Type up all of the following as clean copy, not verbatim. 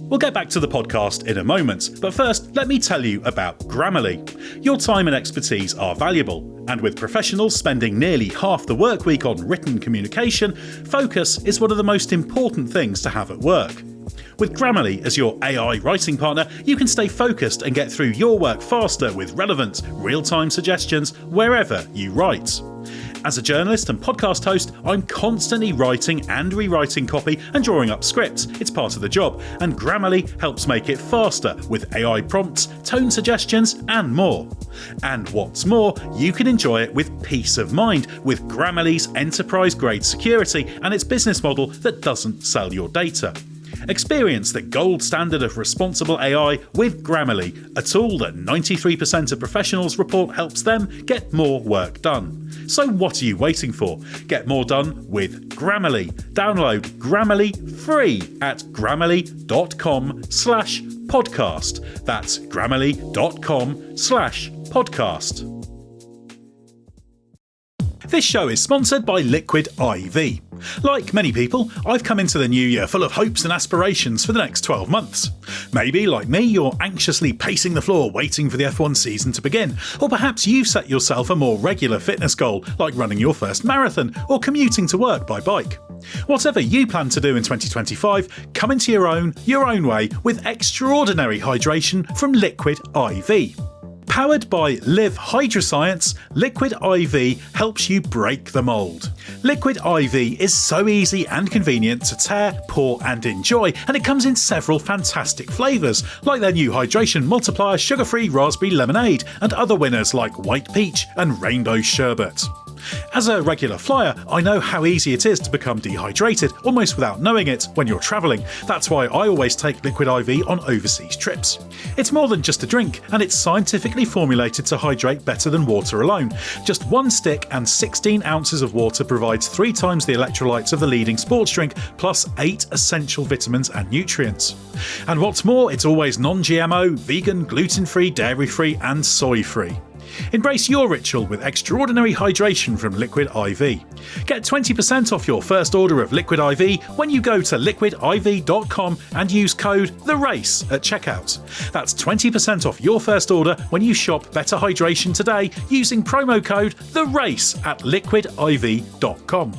We'll get back to the podcast in a moment, but first, let me tell you about Grammarly. Your time and expertise are valuable, and with professionals spending nearly half the work week on written communication, focus is one of the most important things to have at work. With Grammarly as your AI writing partner, you can stay focused and get through your work faster with relevant, real-time suggestions wherever you write. As a journalist and podcast host, I'm constantly writing and rewriting copy and drawing up scripts. It's part of the job, and Grammarly helps make it faster with AI prompts, tone suggestions, and more. And what's more, you can enjoy it with peace of mind with Grammarly's enterprise-grade security and its business model that doesn't sell your data. Experience the gold standard of responsible AI with Grammarly, a tool that 93% of professionals report helps them get more work done. So what are you waiting for? Get more done with Grammarly. Download Grammarly free at grammarly.com/podcast. That's grammarly.com/podcast. This show is sponsored by Liquid IV. Like many people, I've come into the new year full of hopes and aspirations for the next 12 months. Maybe, like me, you're anxiously pacing the floor waiting for the F1 season to begin, or perhaps you've set yourself a more regular fitness goal, like running your first marathon or commuting to work by bike. Whatever you plan to do in 2025, come into your own way with extraordinary hydration from Liquid IV. Powered by Live Hydroscience, Liquid IV helps you break the mould. Liquid IV is so easy and convenient to tear, pour and enjoy, and it comes in several fantastic flavours, like their new Hydration Multiplier Sugar-Free Raspberry Lemonade, and other winners like White Peach and Rainbow Sherbet. As a regular flyer, I know how easy it is to become dehydrated, almost without knowing it, when you're travelling. That's why I always take Liquid IV on overseas trips. It's more than just a drink, and it's scientifically formulated to hydrate better than water alone. Just one stick and 16 ounces of water provides 3 times the electrolytes of the leading sports drink, plus 8 essential vitamins and nutrients. And what's more, it's always non-GMO, vegan, gluten-free, dairy-free and soy-free. Embrace your ritual with extraordinary hydration from Liquid IV. Get 20% off your first order of Liquid IV when you go to liquidiv.com and use code THERACE at checkout. That's 20% off your first order when you shop Better Hydration today using promo code THERACE at liquidiv.com.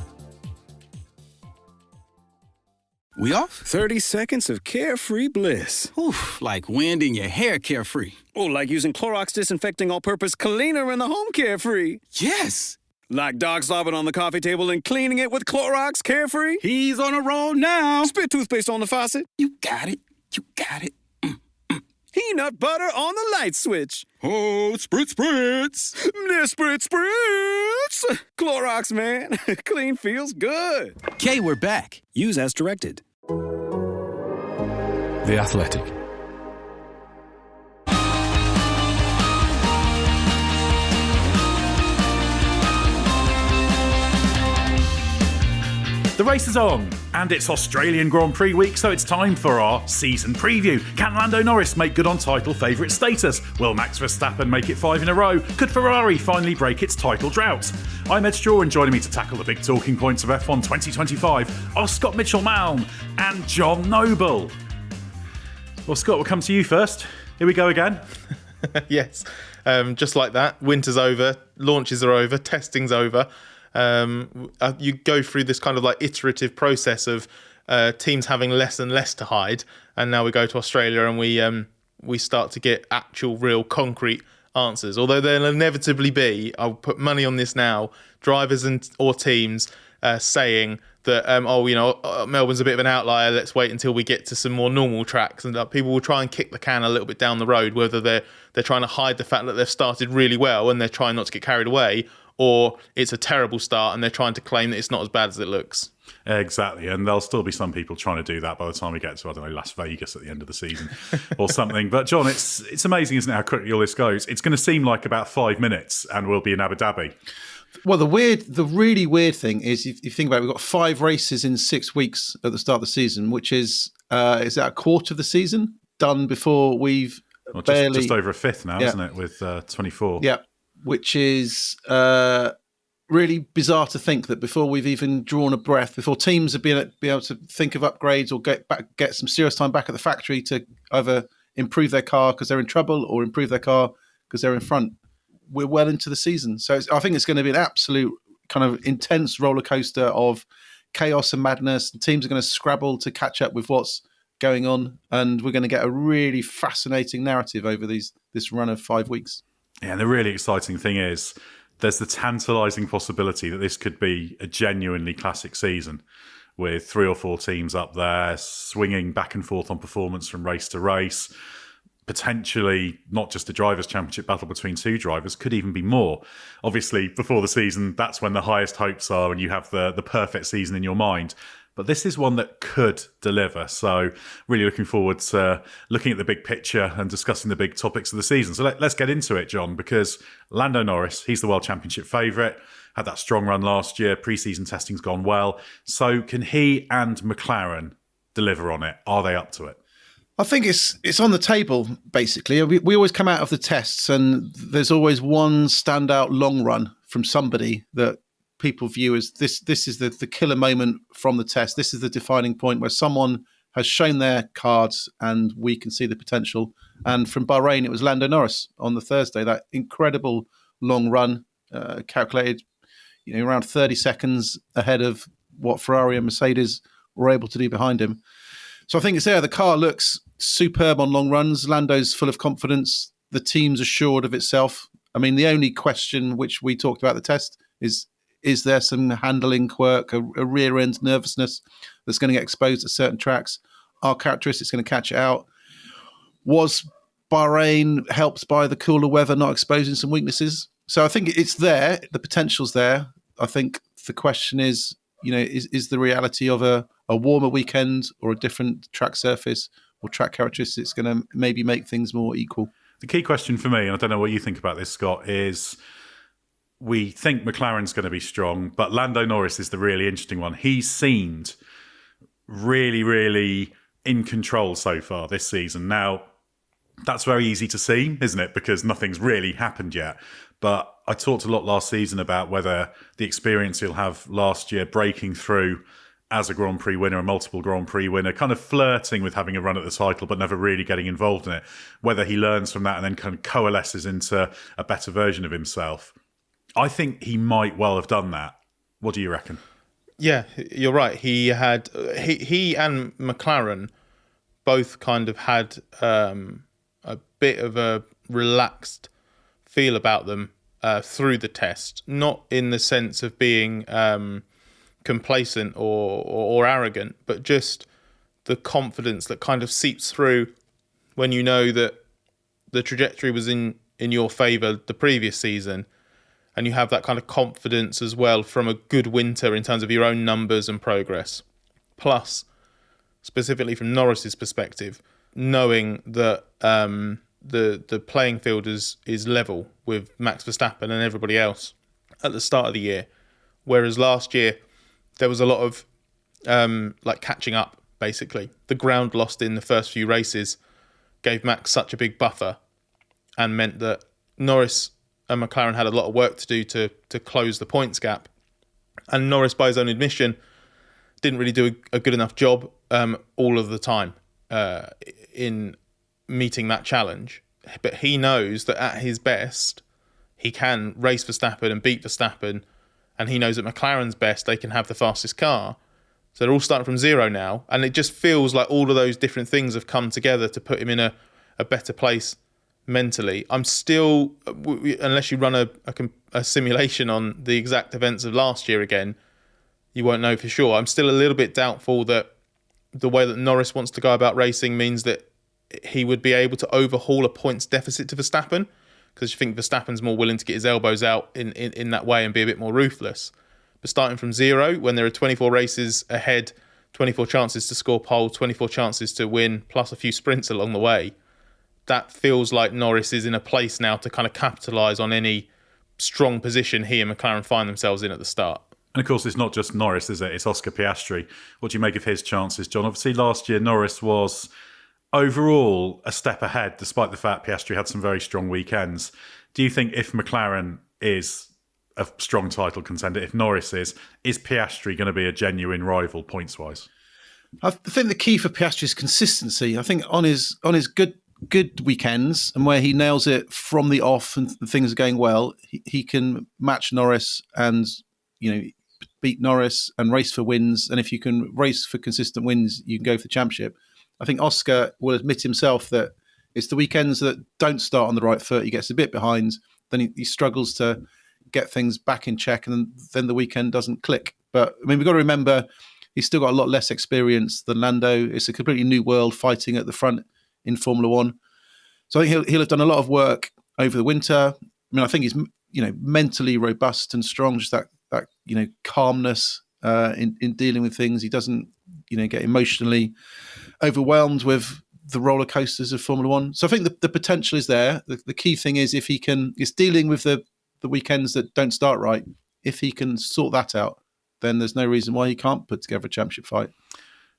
We off? 30 seconds of carefree bliss. Oof, like wind in your hair carefree. Oh, like using Clorox Disinfecting All-Purpose Cleaner in the home carefree. Yes! Like dog slobbing on the coffee table and cleaning it with Clorox Carefree. He's on a roll now. Spit toothpaste on the faucet. You got it. You got it. Peanut butter on the light switch. Oh, spritz, spritz. Spritz, spritz. Clorox, man. Clean feels good. Okay, we're back. Use as directed. The Athletic. The race is on, and it's Australian Grand Prix week, so it's time for our season preview. Can Lando Norris make good on title favourite status? Will Max Verstappen make it 5 in a row? Could Ferrari finally break its title drought? I'm Edd Straw, and joining me to tackle the big talking points of F1 2025 are Scott Mitchell-Malm and Jon Noble. Well, Scott, we'll come to you first. Here we go again. Yes, just like that. Winter's over, launches are over, testing's over. You go through this kind of like iterative process of teams having less and less to hide, and now we go to Australia and we start to get actual, real, concrete answers. Although there'll inevitably be, I'll put money on this now, drivers or teams saying that Melbourne's a bit of an outlier. Let's wait until we get to some more normal tracks, and people will try and kick the can a little bit down the road, whether they're trying to hide the fact that they've started really well and they're trying not to get carried away, or it's a terrible start and they're trying to claim that it's not as bad as it looks. Exactly, and there'll still be some people trying to do that by the time we get to, I don't know, Las Vegas at the end of the season or something. But John, it's amazing, isn't it, how quickly all this goes? It's going to seem like about 5 minutes and we'll be in Abu Dhabi. Well, the really weird thing is, if you think about it, we've got 5 races in 6 weeks at the start of the season, which is that a quarter of the season done before we've just over a fifth now, isn't it, with 24? Yeah, which is really bizarre to think that before we've even drawn a breath, before teams have been able to think of upgrades or get some serious time back at the factory to either improve their car because they're in trouble or improve their car because they're in front, we're well into the season. So I think it's going to be an absolute kind of intense roller coaster of chaos and madness. The teams are going to scrabble to catch up with what's going on, and we're going to get a really fascinating narrative over this run of 5 weeks. Yeah, and the really exciting thing is there's the tantalising possibility that this could be a genuinely classic season with 3 or 4 teams up there swinging back and forth on performance from race to race. Potentially not just a drivers' championship battle between 2 drivers, could even be more. Obviously, before the season, that's when the highest hopes are and you have the perfect season in your mind. But this is one that could deliver. So really looking forward to looking at the big picture and discussing the big topics of the season. So let's get into it, John, because Lando Norris, he's the World Championship favourite, had that strong run last year. Pre-season testing's gone well. So can he and McLaren deliver on it? Are they up to it? I think it's on the table, basically. We always come out of the tests and there's always one standout long run from somebody that people view as this is the killer moment from the test. This is the defining point where someone has shown their cards and we can see the potential. And from Bahrain, it was Lando Norris on the Thursday, that incredible long run, calculated around 30 seconds ahead of what Ferrari and Mercedes were able to do behind him. So I think it's there. The car looks superb on long runs. Lando's full of confidence. The team's assured of itself. I mean, the only question which we talked about the test is there some handling quirk, a rear-end nervousness that's going to get exposed at certain tracks? Are characteristics going to catch it out? Was Bahrain helped by the cooler weather not exposing some weaknesses? So I think it's there. The potential's there. I think the question is, is the reality of a warmer weekend or a different track surface or track characteristics going to maybe make things more equal? The key question for me, and I don't know what you think about this, Scott, is we think McLaren's going to be strong, but Lando Norris is the really interesting one. He's seemed really, really in control so far this season. Now, that's very easy to see, isn't it? Because nothing's really happened yet. But I talked a lot last season about whether the experience he'll have last year breaking through as a Grand Prix winner, a multiple Grand Prix winner, kind of flirting with having a run at the title but never really getting involved in it, whether he learns from that and then kind of coalesces into a better version of himself. I think he might well have done that. What do you reckon? Yeah, you're right. He and McLaren both kind of had a bit of a relaxed feel about them through the test, not in the sense of being complacent or arrogant, but just the confidence that kind of seeps through when you know that the trajectory was in your favour the previous season. And you have that kind of confidence as well from a good winter in terms of your own numbers and progress. Plus, specifically from Norris's perspective, knowing that the playing field is level with Max Verstappen and everybody else at the start of the year. Whereas last year, there was a lot of catching up, basically. The ground lost in the first few races gave Max such a big buffer and meant that Norris and McLaren had a lot of work to do to close the points gap. And Norris, by his own admission, didn't really do a good enough job all of the time in meeting that challenge. But he knows that at his best, he can race Verstappen and beat Verstappen. And he knows at McLaren's best, they can have the fastest car. So they're all starting from zero now. And it just feels like all of those different things have come together to put him in a better place mentally. I'm still, unless you run a simulation on the exact events of last year again, you won't know for sure. I'm still a little bit doubtful that the way that Norris wants to go about racing means that he would be able to overhaul a points deficit to Verstappen, because you think Verstappen's more willing to get his elbows out in that way and be a bit more ruthless. But starting from zero, when there are 24 races ahead, 24 chances to score pole, 24 chances to win, plus a few sprints along the way, that feels like Norris is in a place now to kind of capitalise on any strong position he and McLaren find themselves in at the start. And of course, it's not just Norris, is it? It's Oscar Piastri. What do you make of his chances, John? Obviously, last year, Norris was overall a step ahead, despite the fact Piastri had some very strong weekends. Do you think if McLaren is a strong title contender, if Norris is Piastri going to be a genuine rival points-wise? I think the key for Piastri is consistency. I think on his good weekends and where he nails it from the off and things are going well, he can match Norris and beat Norris and race for wins. And if you can race for consistent wins, you can go for the championship. I think Oscar will admit himself that it's the weekends that don't start on the right foot. He gets a bit behind, then he struggles to get things back in check, and then the weekend doesn't click. But I mean, we've got to remember he's still got a lot less experience than Lando. It's a completely new world fighting at the front in Formula One. So I think he'll have done a lot of work over the winter. I mean, I think he's mentally robust and strong, just that calmness in dealing with things. He doesn't get emotionally overwhelmed with the roller coasters of Formula One. So I think the potential is there. The key thing is if he can, is dealing with the weekends that don't start right. If he can sort that out, then there's no reason why he can't put together a championship fight.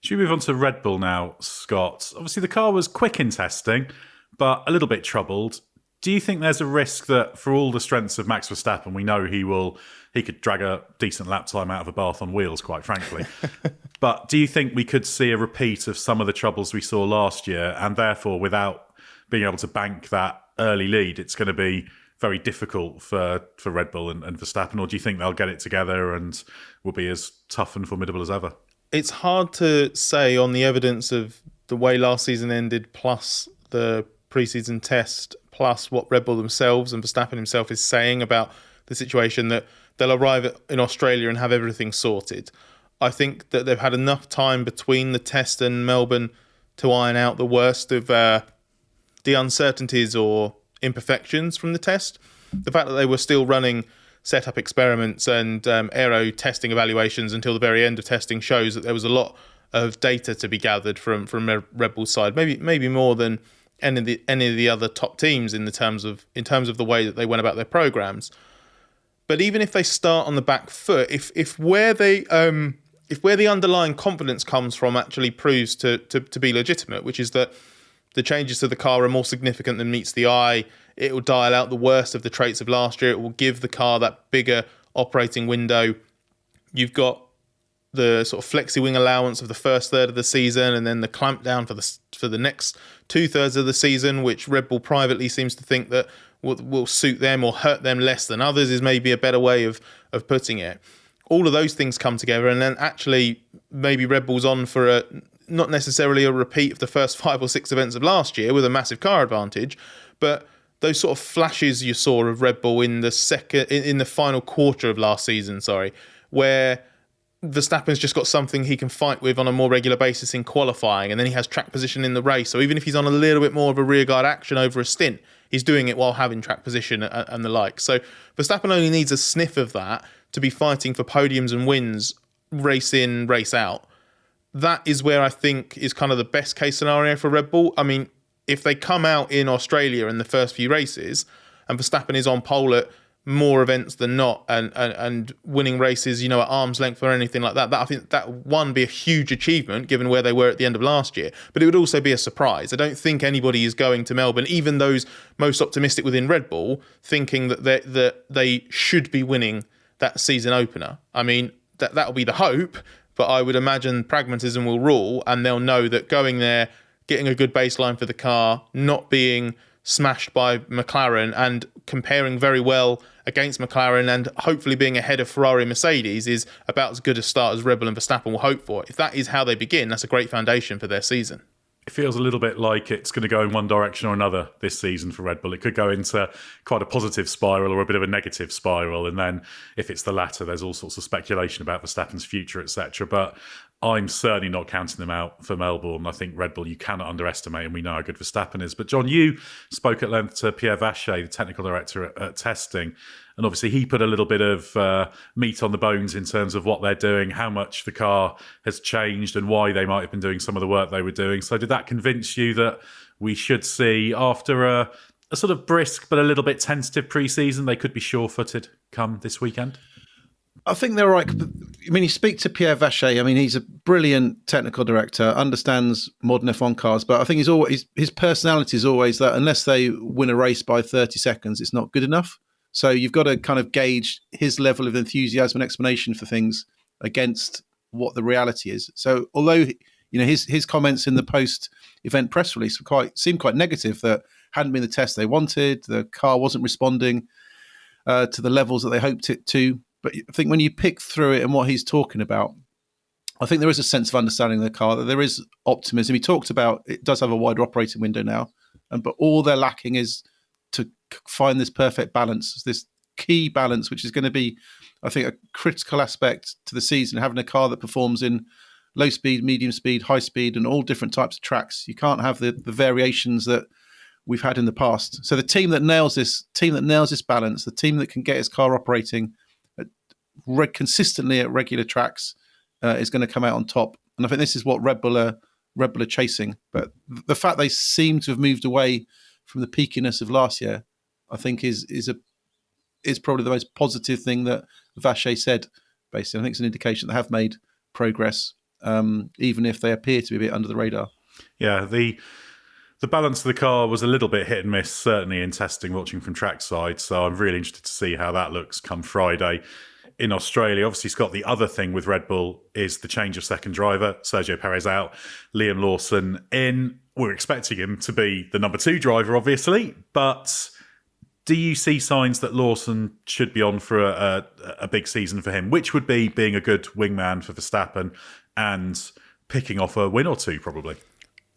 Should we move on to Red Bull now, Scott? Obviously, the car was quick in testing, but a little bit troubled. Do you think there's a risk that for all the strengths of Max Verstappen, we know he could drag a decent lap time out of a bath on wheels, quite frankly. But do you think we could see a repeat of some of the troubles we saw last year, and therefore without being able to bank that early lead, it's going to be very difficult for Red Bull and Verstappen? Or do you think they'll get it together and will be as tough and formidable as ever? It's hard to say on the evidence of the way last season ended, plus the pre-season test, plus what Red Bull themselves and Verstappen himself is saying about the situation, that they'll arrive in Australia and have everything sorted. I think that they've had enough time between the test and Melbourne to iron out the worst of the uncertainties or imperfections from the test. The fact that they were still running setup experiments and aero testing evaluations until the very end of testing shows that there was a lot of data to be gathered from Red Bull's side, maybe more than any of the other top teams in terms of the way that they went about their programs. But even if they start on the back foot, if where the underlying confidence comes from actually proves to be legitimate, which is that the changes to the car are more significant than meets the eye, it will dial out the worst of the traits of last year. It will give the car that bigger operating window. You've got the sort of flexi wing allowance of the first third of the season, and then the clamp down for the next 2/3 of the season, which Red Bull privately seems to think that will suit them or hurt them less than others, is maybe a better way of putting it. All of those things come together, and then actually maybe Red Bull's on for not necessarily a repeat of the first 5 or 6 events of last year with a massive car advantage, but those sort of flashes you saw of Red Bull in the final quarter of last season, where Verstappen's just got something he can fight with on a more regular basis in qualifying, and then he has track position in the race. So even if he's on a little bit more of a rearguard action over a stint, he's doing it while having track position and the like. So Verstappen only needs a sniff of that to be fighting for podiums and wins, race in, race out. That is where I think is kind of the best case scenario for Red Bull. I mean, if they come out in Australia in the first few races and Verstappen is on pole at more events than not and winning races, at arm's length or anything like that, I think that one be a huge achievement given where they were at the end of last year. But it would also be a surprise. I don't think anybody is going to Melbourne, even those most optimistic within Red Bull, thinking that they should be winning that season opener. I mean, that'll be the hope, but I would imagine pragmatism will rule, and they'll know that going there, getting a good baseline for the car, not being smashed by McLaren and comparing very well against McLaren and hopefully being ahead of Ferrari and Mercedes is about as good a start as Red Bull and Verstappen will hope for. If that is how they begin, that's a great foundation for their season. It feels a little bit like it's going to go in one direction or another this season for Red Bull. It could go into quite a positive spiral or a bit of a negative spiral. And then if it's the latter, there's all sorts of speculation about Verstappen's future, etc. But I'm certainly not counting them out for Melbourne. I think Red Bull, you cannot underestimate, and we know how good Verstappen is. But John, you spoke at length to Pierre Vacher, the technical director at testing, and obviously he put a little bit of meat on the bones in terms of what they're doing, how much the car has changed and why they might have been doing some of the work they were doing. So did that convince you that we should see, after a sort of brisk but a little bit tentative pre-season, they could be sure-footed come this weekend? I think they're right. I mean, you speak to Pierre Vacher. I mean, he's a brilliant technical director, understands modern F1 cars, but I think his personality is always that unless they win a race by 30 seconds, it's not good enough. So you've got to kind of gauge his level of enthusiasm and explanation for things against what the reality is. So although his comments in the post-event press release seemed quite negative, that hadn't been the test they wanted, the car wasn't responding to the levels that they hoped it to. But I think when you pick through it and what he's talking about, I think there is a sense of understanding the car, that there is optimism. He talked about it does have a wider operating window now, but all they're lacking is to find this perfect balance, this key balance, which is going to be, I think, a critical aspect to the season, having a car that performs in low speed, medium speed, high speed, and all different types of tracks. You can't have the variations that we've had in the past. So the team that nails this balance, the team that can get its car operating consistently at regular tracks, is going to come out on top. And I think this is what Red Bull are chasing. But the fact they seem to have moved away from the peakiness of last year, I think is probably the most positive thing that Vacher said. Basically, I think it's an indication they have made progress, even if they appear to be a bit under the radar. Yeah, the balance of the car was a little bit hit and miss, certainly in testing, watching from trackside. So I'm really interested to see how that looks come Friday in Australia. Obviously, Scott, the other thing with Red Bull is the change of second driver. Sergio Perez out, Liam Lawson in. We're expecting him to be the number 2 driver, obviously, but do you see signs that Lawson should be on for a big season for him, which would be being a good wingman for Verstappen and picking off a win or two, probably?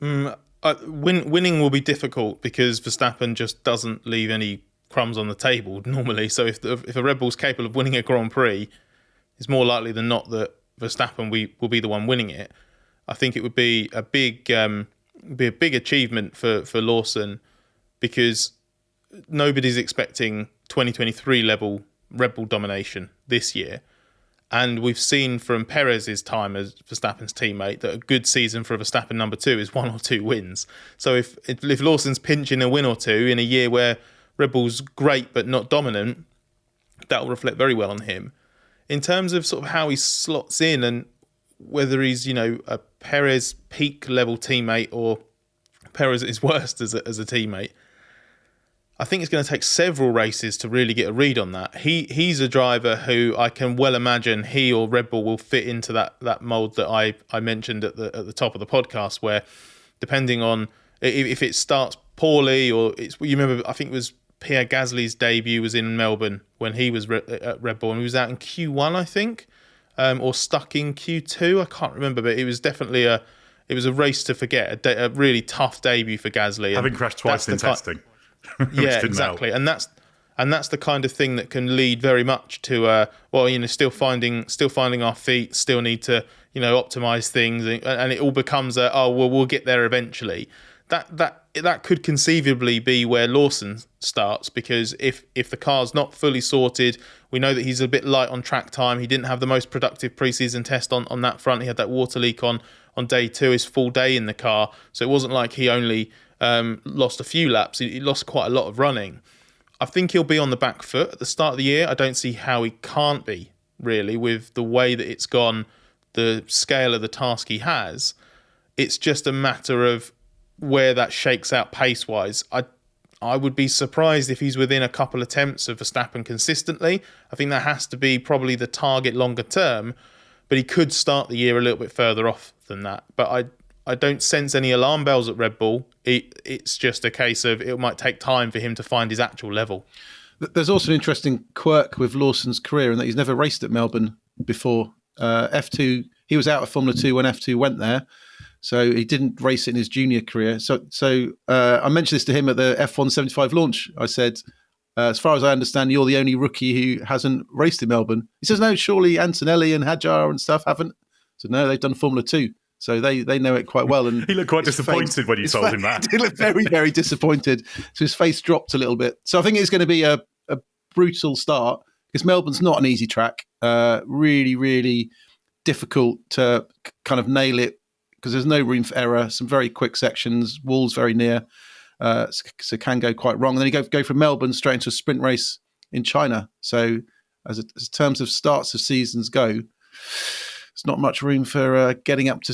Winning will be difficult because Verstappen just doesn't leave any crumbs on the table normally. So if a Red Bull's capable of winning a Grand Prix, it's more likely than not that Verstappen will be the one winning it. I think it would be a big achievement for Lawson, because nobody's expecting 2023 level Red Bull domination this year. And we've seen from Perez's time as Verstappen's teammate that a good season for a Verstappen number 2 is 1 or 2 wins. So if Lawson's pinching a win or two in a year where Red Bull's great but not dominant, that will reflect very well on him. In terms of sort of how he slots in and whether he's, a Perez peak level teammate or Perez at his worst as a teammate, I think it's going to take several races to really get a read on that. He's a driver who I can well imagine he or Red Bull will fit into that mould that I mentioned at the top of the podcast, where depending on if it starts poorly or you remember, I think it was Pierre Gasly's debut was in Melbourne when he was at Red Bull, and he was out in Q1, I think, or stuck in Q2. I can't remember, but it was definitely a race to forget, a really tough debut for Gasly. Having crashed twice in testing. Yeah, exactly. And that's the kind of thing that can lead very much to still finding our feet, still need to optimize things, and it all becomes we'll get there eventually. That could conceivably be where Lawson starts, because if the car's not fully sorted, we know that he's a bit light on track time. He didn't have the most productive preseason test on that front. He had that water leak on day 2, his full day in the car, so it wasn't like he only lost a few laps. He lost quite a lot of running. I think he'll be on the back foot at the start of the year. I don't see how he can't be, really, with the way that it's gone, the scale of the task he has. It's just a matter of where that shakes out pace-wise. I would be surprised if he's within a couple attempts of Verstappen consistently. I think that has to be probably the target longer term, but he could start the year a little bit further off than that. But I don't sense any alarm bells at Red Bull. It's just a case of it might take time for him to find his actual level. There's also an interesting quirk with Lawson's career in that he's never raced at Melbourne before. F2, he was out of Formula 2 when F2 went there, so he didn't race it in his junior career. So I mentioned this to him at the F1 75 launch. I said, as far as I understand, you're the only rookie who hasn't raced in Melbourne. He says, no, surely Antonelli and Hadjar and stuff haven't. I said, no, they've done Formula 2. So they know it quite well. And he looked quite disappointed when you told him that. He looked very, very disappointed. So his face dropped a little bit. So I think it's going to be a brutal start, because Melbourne's not an easy track. Really, really difficult to kind of nail it, because there's no room for error. Some very quick sections, walls very near, so can go quite wrong. And then you go from Melbourne straight into a sprint race in China. So as terms of starts of seasons go, there's not much room for getting up to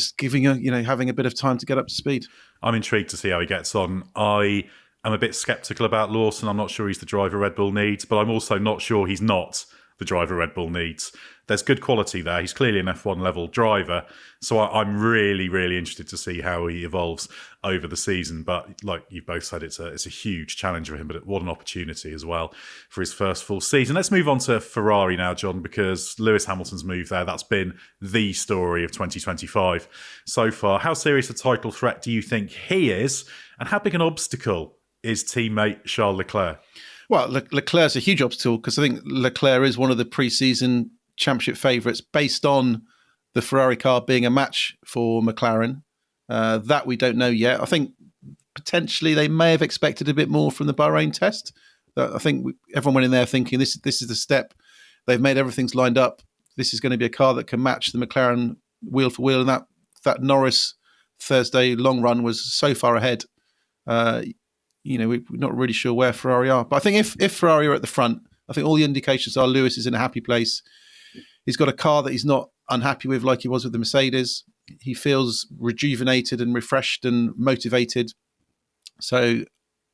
having a bit of time to get up to speed. I'm intrigued to see how he gets on. I I'm a bit sceptical about Lawson. I'm not sure he's the driver Red Bull needs, but I'm also not sure he's not the driver Red Bull needs. There's good quality there. He's clearly an F1 level driver. So I'm really, really interested to see how he evolves over the season. But like you both said, it's a huge challenge for him, but what an opportunity as well for his first full season. Let's move on to Ferrari now, John, because Lewis Hamilton's move there, that's been the story of 2025 so far. How serious a title threat do you think he is? And how big an obstacle is teammate Charles Leclerc? Well, Leclerc's a huge obstacle because I think Leclerc is one of the pre-season championship favourites based on the Ferrari car being a match for McLaren. That we don't know yet. I think potentially they may have expected a bit more from the Bahrain test. I think everyone went in there thinking this is the step. They've made everything's lined up. This is going to be a car that can match the McLaren wheel for wheel. And that Norris Thursday long run was so far ahead. We're not really sure where Ferrari are. But I think if Ferrari are at the front, I think all the indications are Lewis is in a happy place. He's got a car that he's not unhappy with like he was with the Mercedes. He feels rejuvenated and refreshed and motivated. So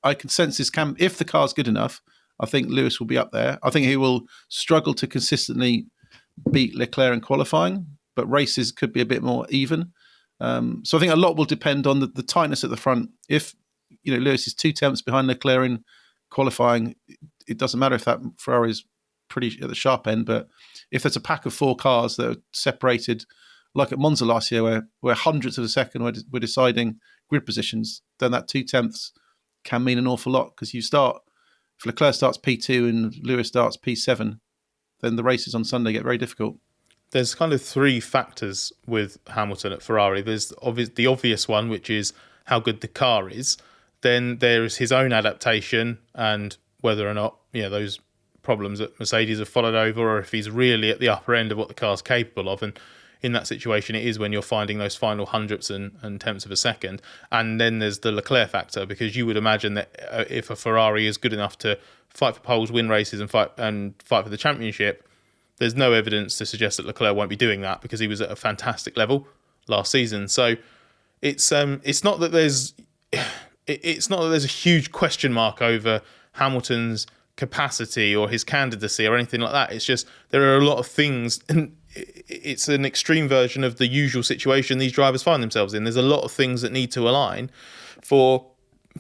I can sense this if the car's good enough, I think Lewis will be up there. I think he will struggle to consistently beat Leclerc in qualifying, but races could be a bit more even. So I think a lot will depend on the tightness at the front. If Lewis is 2 tenths behind Leclerc in qualifying, it doesn't matter if that Ferrari is pretty at the sharp end, but if there's a pack of 4 cars that are separated, like at Monza last year, where hundredths of a second were deciding grid positions, then that 2 tenths can mean an awful lot because if Leclerc starts P2 and Lewis starts P7, then the races on Sunday get very difficult. There's kind of 3 factors with Hamilton at Ferrari. There's the obvious one, which is how good the car is. Then there's his own adaptation and whether or not those problems that Mercedes have followed over, or if he's really at the upper end of what the car's capable of. And in that situation, it is when you're finding those final hundredths and tenths of a second. And then there's the Leclerc factor, because you would imagine that if a Ferrari is good enough to fight for poles, win races, and fight for the championship, there's no evidence to suggest that Leclerc won't be doing that because he was at a fantastic level last season. So it's not that there's a huge question mark over Hamilton's capacity or his candidacy or anything like that. It's just there are a lot of things, and it's an extreme version of the usual situation these drivers find themselves in. There's a lot of things that need to align for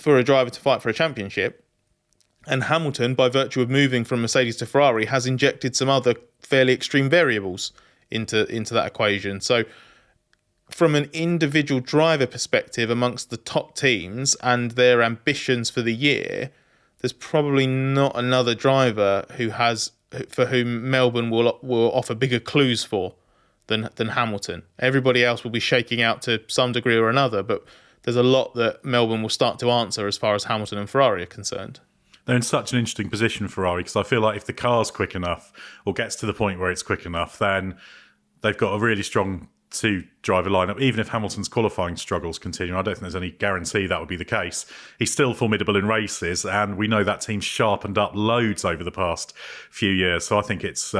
a driver to fight for a championship. And Hamilton, by virtue of moving from Mercedes to Ferrari, has injected some other fairly extreme variables into that equation. So from an individual driver perspective amongst the top teams and their ambitions for the year, there's probably not another driver for whom Melbourne will offer bigger clues for than Hamilton. Everybody else will be shaking out to some degree or another, but there's a lot that Melbourne will start to answer as far as Hamilton and Ferrari are concerned. They're in such an interesting position, Ferrari, because I feel like if the car's quick enough or gets to the point where it's quick enough, then they've got a really strong 2-driver lineup. Even if Hamilton's qualifying struggles continue, I don't think there's any guarantee that would be the case. He's still formidable in races, and we know that team's sharpened up loads over the past few years. So I think it's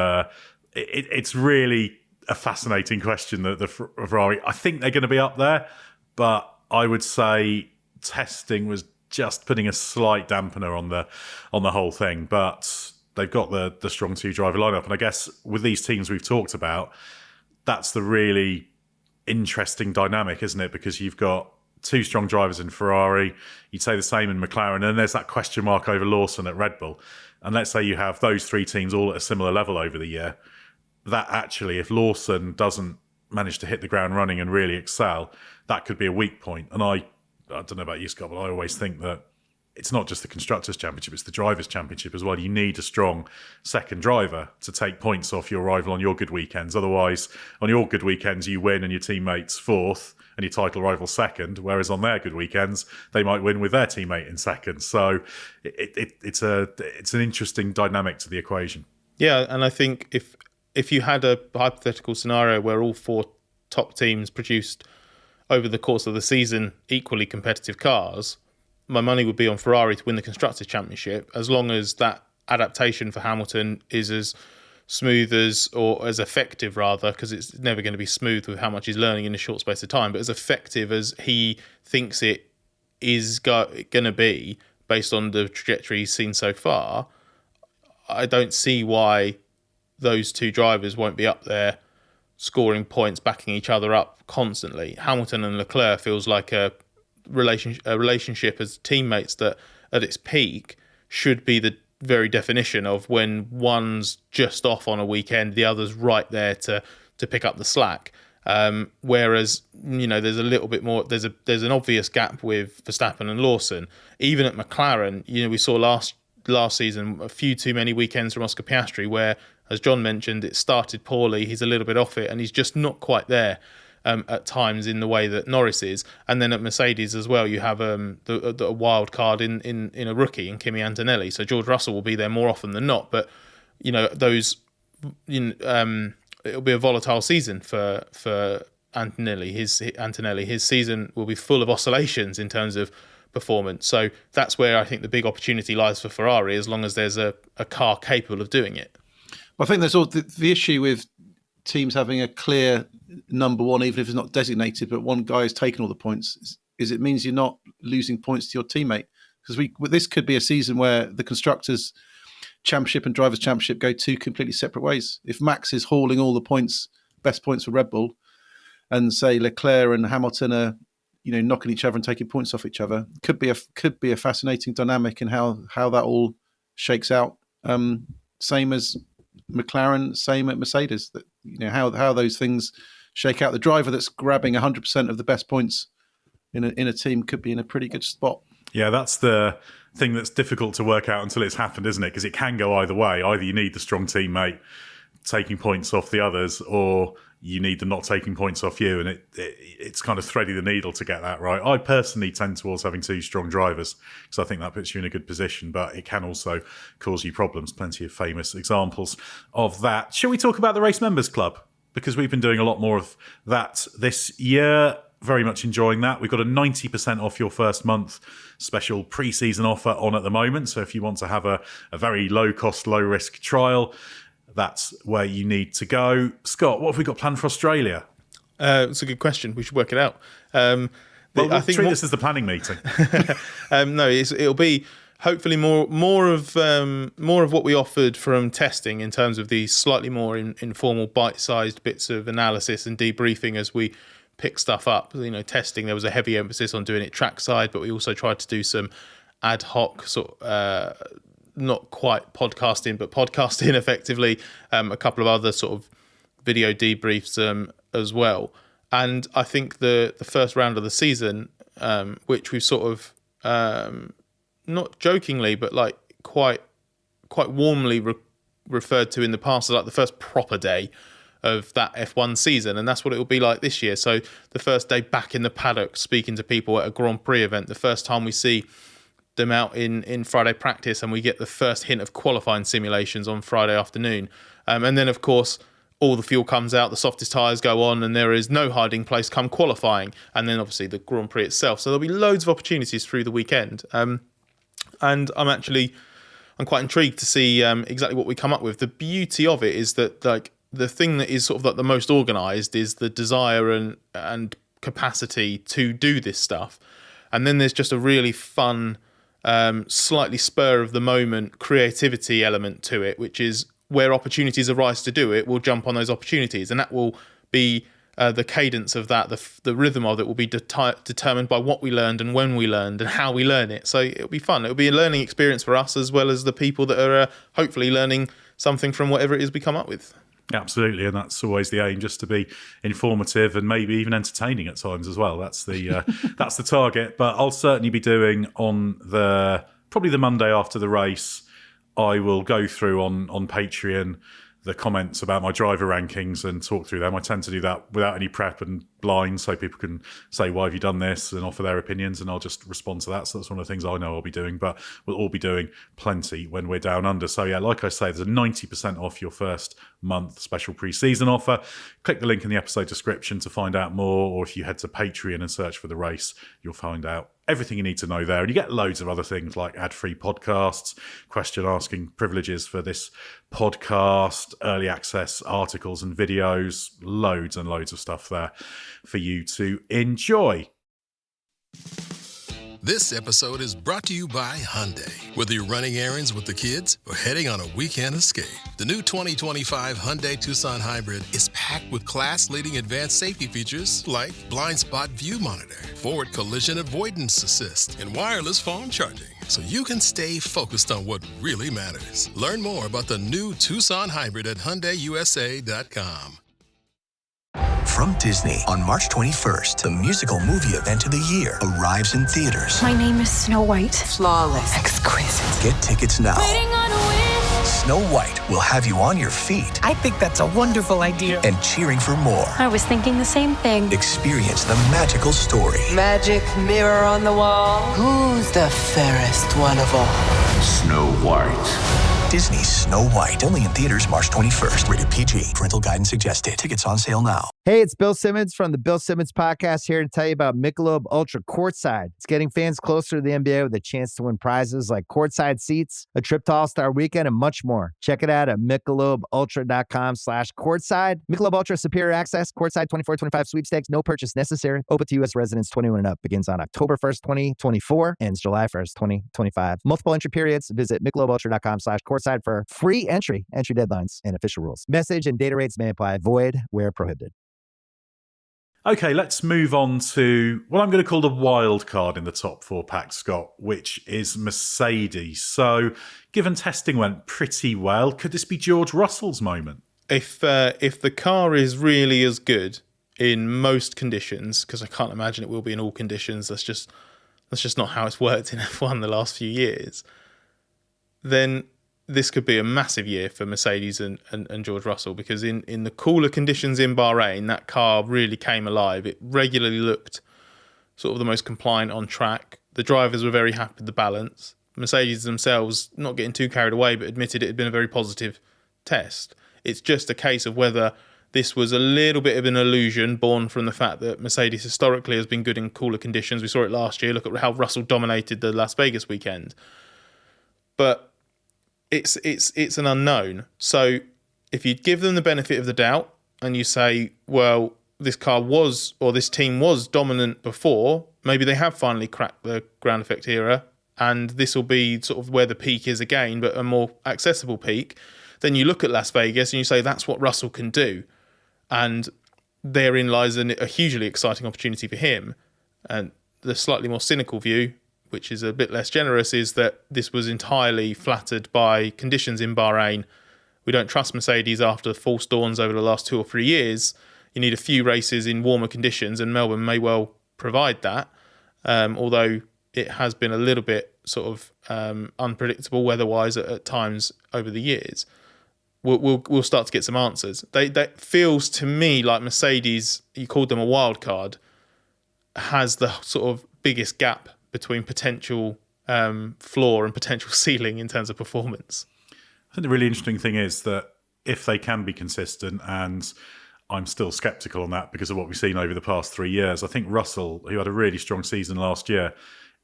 really a fascinating question that the Ferrari, I think they're going to be up there, but I would say testing was just putting a slight dampener on the whole thing. But they've got the strong 2-driver lineup, and I guess with these teams we've talked about, that's the really interesting dynamic, isn't it? Because you've got 2 strong drivers in Ferrari. You'd say the same in McLaren. And there's that question mark over Lawson at Red Bull. And let's say you have those 3 teams all at a similar level over the year. That actually, if Lawson doesn't manage to hit the ground running and really excel, that could be a weak point. And I don't know about you, Scott, but I always think that it's not just the Constructors' Championship, it's the Drivers' Championship as well. You need a strong second driver to take points off your rival on your good weekends. Otherwise, on your good weekends, you win and your teammate's 4th and your title rival 2nd, whereas on their good weekends, they might win with their teammate in 2nd. So it's an interesting dynamic to the equation. Yeah, and I think if you had a hypothetical scenario where all 4 top teams produced over the course of the season equally competitive cars, my money would be on Ferrari to win the Constructors' Championship, as long as that adaptation for Hamilton is as smooth or as effective, rather, because it's never going to be smooth with how much he's learning in a short space of time, but as effective as he thinks it is going to be based on the trajectory he's seen so far, I don't see why those two drivers won't be up there scoring points, backing each other up constantly. Hamilton and Leclerc feels like a relationship as teammates that at its peak should be the very definition of when one's just off on a weekend, the other's right there to pick up the slack. Whereas, there's a little bit more, there's an obvious gap with Verstappen and Lawson. Even at McLaren, we saw last season a few too many weekends from Oscar Piastri where, as John mentioned, it started poorly, he's a little bit off it, and he's just not quite there at times in the way that Norris is. And then at Mercedes as well, you have the wild card in a rookie, in Kimi Antonelli. So George Russell will be there more often than not. But, it'll be a volatile season for Antonelli. His season will be full of oscillations in terms of performance. So that's where I think the big opportunity lies for Ferrari, as long as there's a car capable of doing it. I think there's all the issue with teams having a clear number one, even if it's not designated, but one guy has taken all the points, is it means you're not losing points to your teammate. Because this could be a season where the Constructors' Championship and Drivers' Championship go two completely separate ways. If Max is hauling all the points, best points for Red Bull, and say Leclerc and Hamilton are, knocking each other and taking points off each other, could be a fascinating dynamic in how that all shakes out. Same as McLaren, same at Mercedes. That how those things shake out. The driver that's grabbing 100% of the best points in a team could be in a pretty good spot. Yeah, that's the thing that's difficult to work out until it's happened, isn't it? Because it can go either way. Either you need the strong teammate taking points off the others, or you need them not taking points off you, and it's kind of threading the needle to get that right. I personally tend towards having two strong drivers because I think that puts you in a good position, but it can also cause you problems. Plenty of famous examples of that. Shall we talk about the Race Members Club? Because we've been doing a lot more of that this year. Very much enjoying that. We've got a 90% off your first month special pre-season offer on at the moment. So if you want to have a very low cost, low risk trial, that's where you need to go. Scott, what have we got planned for Australia? It's a good question. We should work it out. I think treat this as the planning meeting. No, it'll be hopefully more of what we offered from testing in terms of these slightly more informal, bite-sized bits of analysis and debriefing as we pick stuff up. Testing, there was a heavy emphasis on doing it trackside, but we also tried to do some ad hoc not quite podcasting, but podcasting effectively, a couple of other sort of video debriefs as well. And I think the first round of the season, which we've sort of not jokingly, but like quite warmly referred to in the past as like the first proper day of that F1 season, and that's what it will be like this year. So the first day back in the paddock, speaking to people at a Grand Prix event, the first time we see them out in Friday practice, and we get the first hint of qualifying simulations on Friday afternoon. And then, of course, all the fuel comes out, the softest tyres go on, and there is no hiding place come qualifying. And then, obviously, the Grand Prix itself. So there'll be loads of opportunities through the weekend. And I'm quite intrigued to see exactly what we come up with. The beauty of it is that, like, the thing that is sort of like the most organised is the desire and capacity to do this stuff. And then there's just a really fun, slightly spur of the moment creativity element to it, which is where opportunities arise to do it, we'll jump on those opportunities. And that will be the cadence of that, the rhythm of it will be determined by what we learned and when we learned and how we learn it. So it'll be fun. It'll be a learning experience for us as well as the people that are hopefully learning something from whatever it is we come up with. Absolutely, and that's always the aim, just to be informative and maybe even entertaining at times as well. That's the target. But I'll certainly be doing on probably the Monday after the race. I will go through on Patreon the comments about my driver rankings and talk through them. I tend to do that without any prep and blind, so people can say, why have you done this, and offer their opinions, and I'll just respond to that. So that's one of the things I know I'll be doing, but we'll all be doing plenty when we're down under. So yeah, like I say, there's a 90% off your first month special pre-season offer. Click the link in the episode description to find out more, or if you head to Patreon and search for the race, you'll find out everything you need to know there. And you get loads of other things like ad-free podcasts, question asking privileges for this podcast, early access articles and videos, loads and loads of stuff there for you to enjoy. This episode is brought to you by Hyundai. Whether you're running errands with the kids or heading on a weekend escape, the new 2025 Hyundai Tucson Hybrid is packed with class-leading advanced safety features like blind spot view monitor, forward collision avoidance assist, and wireless phone charging, so you can stay focused on what really matters. Learn more about the new Tucson Hybrid at HyundaiUSA.com. From Disney, on March 21st, the musical movie event of the year arrives in theaters. My name is Snow White. Flawless. Exquisite. Get tickets now. Waiting on a wind. Snow White will have you on your feet I think that's a wonderful idea. and cheering for more. I was thinking the same thing. Experience the magical story. Magic mirror on the wall. Who's the fairest one of all? Snow White. Disney's Snow White. Only in theaters March 21st. Rated PG. Parental guidance suggested. Tickets on sale now. Hey, it's Bill Simmons from the Bill Simmons Podcast here to tell you about Michelob Ultra Courtside. It's getting fans closer to the NBA with a chance to win prizes like courtside seats, a trip to All-Star Weekend, and much more. Check it out at MichelobUltra.com/courtside. Michelob Ultra Superior Access, Courtside 24-25 sweepstakes, no purchase necessary. Open to U.S. residents 21 and up. Begins on October 1st, 2024, ends July 1st, 2025. Multiple entry periods. Visit MichelobUltra.com/courtside for free entry deadlines, and official rules. Message and data rates may apply. Void where prohibited. Okay, let's move on to what I'm going to call the wild card in the top four pack, Scott, which is Mercedes. So, given testing went pretty well, could this be George Russell's moment? If the car is really as good in most conditions, because I can't imagine it will be in all conditions, that's just not how it's worked in F1 the last few years, then this could be a massive year for Mercedes and George Russell, because in the cooler conditions in Bahrain, that car really came alive. It regularly looked sort of the most compliant on track. The drivers were very happy with the balance. Mercedes themselves, not getting too carried away, but admitted it had been a very positive test. It's just a case of whether this was a little bit of an illusion born from the fact that Mercedes historically has been good in cooler conditions. We saw it last year. Look at how Russell dominated the Las Vegas weekend. But it's an unknown. So if you give them the benefit of the doubt and you say, well, this car was, or this team was dominant before, maybe they have finally cracked the ground effect era and this will be sort of where the peak is again, but a more accessible peak, then you look at Las Vegas and you say that's what Russell can do. And therein lies a hugely exciting opportunity for him. And the slightly more cynical view, which is a bit less generous, is that this was entirely flattered by conditions in Bahrain. We don't trust Mercedes after false dawns over the last 2 or 3 years. You need a few races in warmer conditions, and Melbourne may well provide that, although it has been a little bit sort of unpredictable weather-wise at times over the years. We'll start to get some answers. That feels to me like Mercedes, you called them a wild card, has the sort of biggest gap between potential floor and potential ceiling in terms of performance. I think the really interesting thing is that if they can be consistent, and I'm still sceptical on that because of what we've seen over the past 3 years, I think Russell, who had a really strong season last year,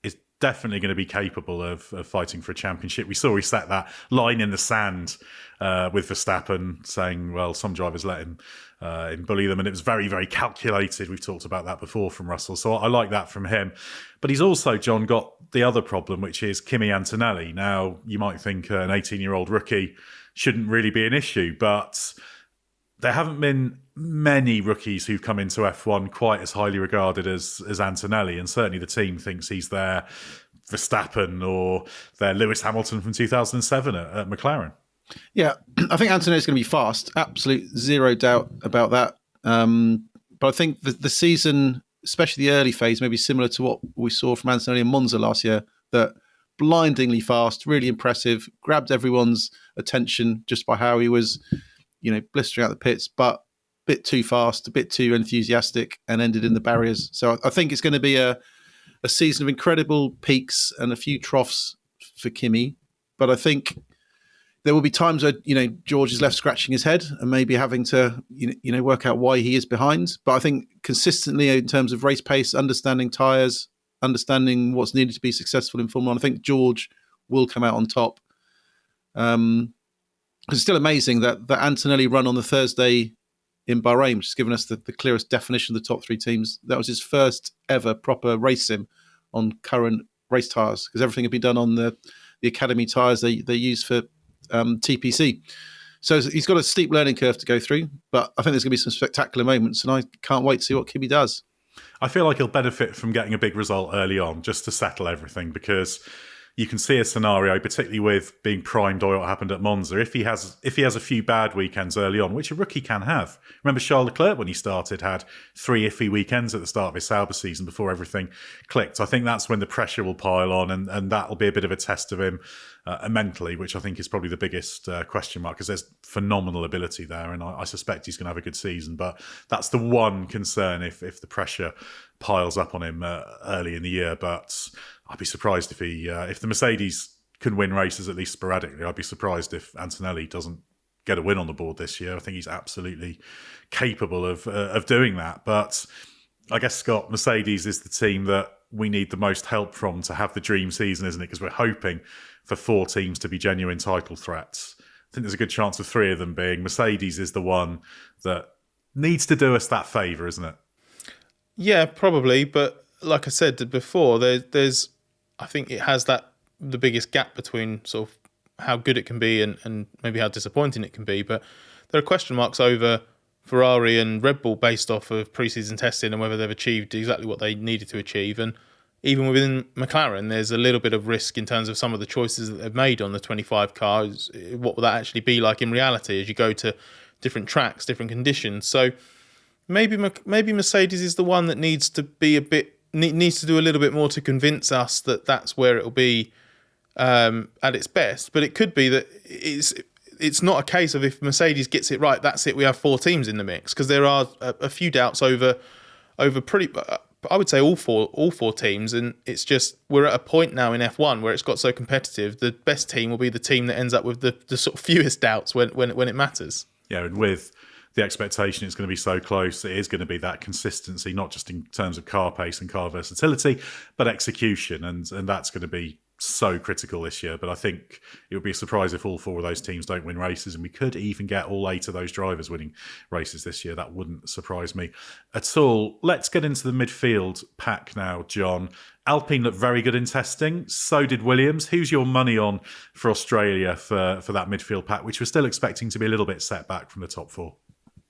is definitely going to be capable of fighting for a championship. We saw he set that line in the sand with Verstappen, saying, well, some drivers let him bully them, and it was very, very calculated. We've talked about that before from Russell, so I like that from him. But he's also, John, got the other problem, which is Kimi Antonelli. Now, you might think an 18-year-old rookie shouldn't really be an issue, but there haven't been many rookies who've come into F1 quite as highly regarded as Antonelli, and certainly the team thinks he's their Verstappen or their Lewis Hamilton from 2007 at McLaren. Yeah, I think Antonelli's going to be fast. Absolute zero doubt about that. But I think the season, especially the early phase, may be similar to what we saw from Antonelli and Monza last year, that blindingly fast, really impressive, grabbed everyone's attention just by how he was, blistering out the pits, but a bit too fast, a bit too enthusiastic, and ended in the barriers. So I think it's going to be a season of incredible peaks and a few troughs for Kimi. But I think there will be times where, George is left scratching his head and maybe having to, work out why he is behind. But I think consistently in terms of race pace, understanding tyres, understanding what's needed to be successful in Formula 1, I think George will come out on top. It's still amazing that Antonelli run on the Thursday in Bahrain, which has given us the clearest definition of the top three teams. That was his first ever proper race sim on current race tyres, because everything had been done on the academy tyres they use for TPC. So he's got a steep learning curve to go through, but I think there's going to be some spectacular moments, and I can't wait to see what Kimi does. I feel like he'll benefit from getting a big result early on just to settle everything, because you can see a scenario, particularly with being primed by what happened at Monza. If he has a few bad weekends early on, which a rookie can have. Remember Charles Leclerc, when he started, had 3 iffy weekends at the start of his Sauber season before everything clicked. I think that's when the pressure will pile on, and that'll be a bit of a test of him mentally, which I think is probably the biggest question mark, because there's phenomenal ability there, and I suspect he's going to have a good season. But that's the one concern if the pressure piles up on him early in the year. But I'd be surprised if the Mercedes can win races at least sporadically. I'd be surprised if Antonelli doesn't get a win on the board this year. I think he's absolutely capable of doing that. But I guess, Scott, Mercedes is the team that we need the most help from to have the dream season, isn't it? Because we're hoping for 4 teams to be genuine title threats. I think there's a good chance of 3 of them being. Mercedes is the one that needs to do us that favour, isn't it? Yeah, probably. But like I said before, there's I think it has the biggest gap between sort of how good it can be and maybe how disappointing it can be. But there are question marks over Ferrari and Red Bull based off of pre-season testing and whether they've achieved exactly what they needed to achieve. And even within McLaren, there's a little bit of risk in terms of some of the choices that they've made on the 25 cars. What will that actually be like in reality as you go to different tracks, different conditions? So maybe Mercedes is the one that needs to do a little bit more to convince us that that's where it'll be at its best. But it could be that it's not a case of if Mercedes gets it right, that's it, we have 4 teams in the mix, because there are a few doubts over pretty, I would say all four teams, and it's just we're at a point now in F1 where it's got so competitive. The best team will be the team that ends up with the sort of fewest doubts when it matters. Yeah, and with the expectation it's going to be so close, it is going to be that consistency, not just in terms of car pace and car versatility, but execution, and that's going to be so critical this year. But I think it would be a surprise if all 4 of those teams don't win races, and we could even get all 8 of those drivers winning races this year. That wouldn't surprise me at all. Let's get into the midfield pack now, John. Alpine looked very good in testing. So did Williams. Who's your money on for Australia for that midfield pack, which we're still expecting to be a little bit set back from the top 4?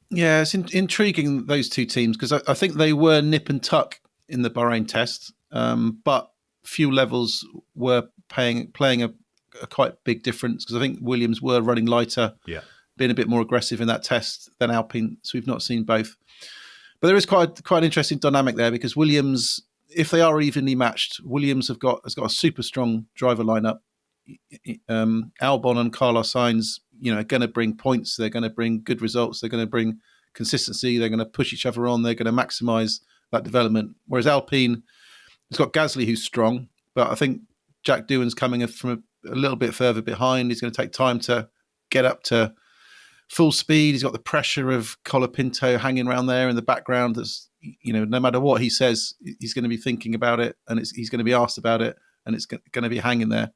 Yeah, it's intriguing, those 2 teams, because I think they were nip and tuck in the Bahrain test, but few levels were playing a quite big difference, because I think Williams were running lighter, being a bit more aggressive in that test than Alpine, so we've not seen both. But there is quite an interesting dynamic there, because Williams, if they are evenly matched, Williams has got a super strong driver lineup. Albon and Carlos Sainz, are going to bring points. They're going to bring good results. They're going to bring consistency. They're going to push each other on. They're going to maximise that development. Whereas Alpine, it's got Gasly, who's strong, but I think Jack Doohan's coming from a little bit further behind. He's going to take time to get up to full speed. He's got the pressure of Colapinto hanging around there in the background. That's, no matter what he says, he's going to be thinking about it, and he's going to be asked about it, and it's going to be hanging there.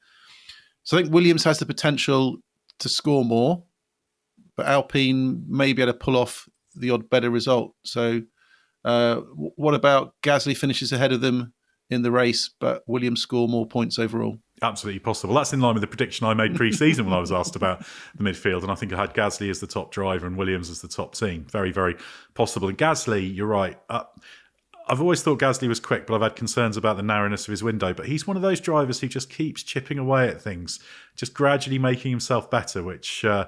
So I think Williams has the potential to score more, but Alpine may be able to pull off the odd better result. So what about Gasly finishes ahead of them in the race, but Williams score more points overall? Absolutely possible. That's in line with the prediction I made pre-season when I was asked about the midfield, and I think I had Gasly as the top driver and Williams as the top team. Very, very possible. And Gasly, you're right. I've always thought Gasly was quick, but I've had concerns about the narrowness of his window. But he's one of those drivers who just keeps chipping away at things, just gradually making himself better, which I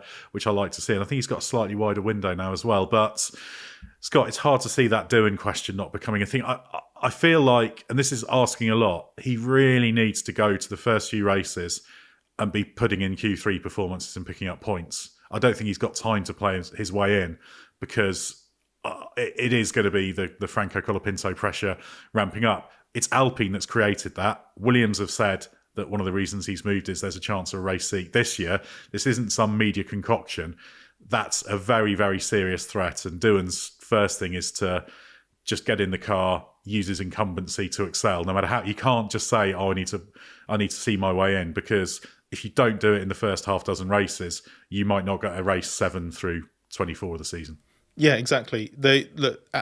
like to see. And I think he's got a slightly wider window now as well. But Scott, it's hard to see that Doohan question not becoming a thing. I feel like, and this is asking a lot, he really needs to go to the first few races and be putting in Q3 performances and picking up points. I don't think he's got time to play his way in, because it is going to be the Franco Colapinto pressure ramping up. It's Alpine that's created that. Williams have said that one of the reasons he's moved is there's a chance of a race seat this year. This isn't some media concoction. That's a very, very serious threat. And Doohan's first thing is to just get in the car, use his incumbency to excel. No matter how, you can't just say, "Oh, I need to see my way in," because if you don't do it in the first half dozen races, you might not get a race 7 through 24 of the season. Yeah, exactly.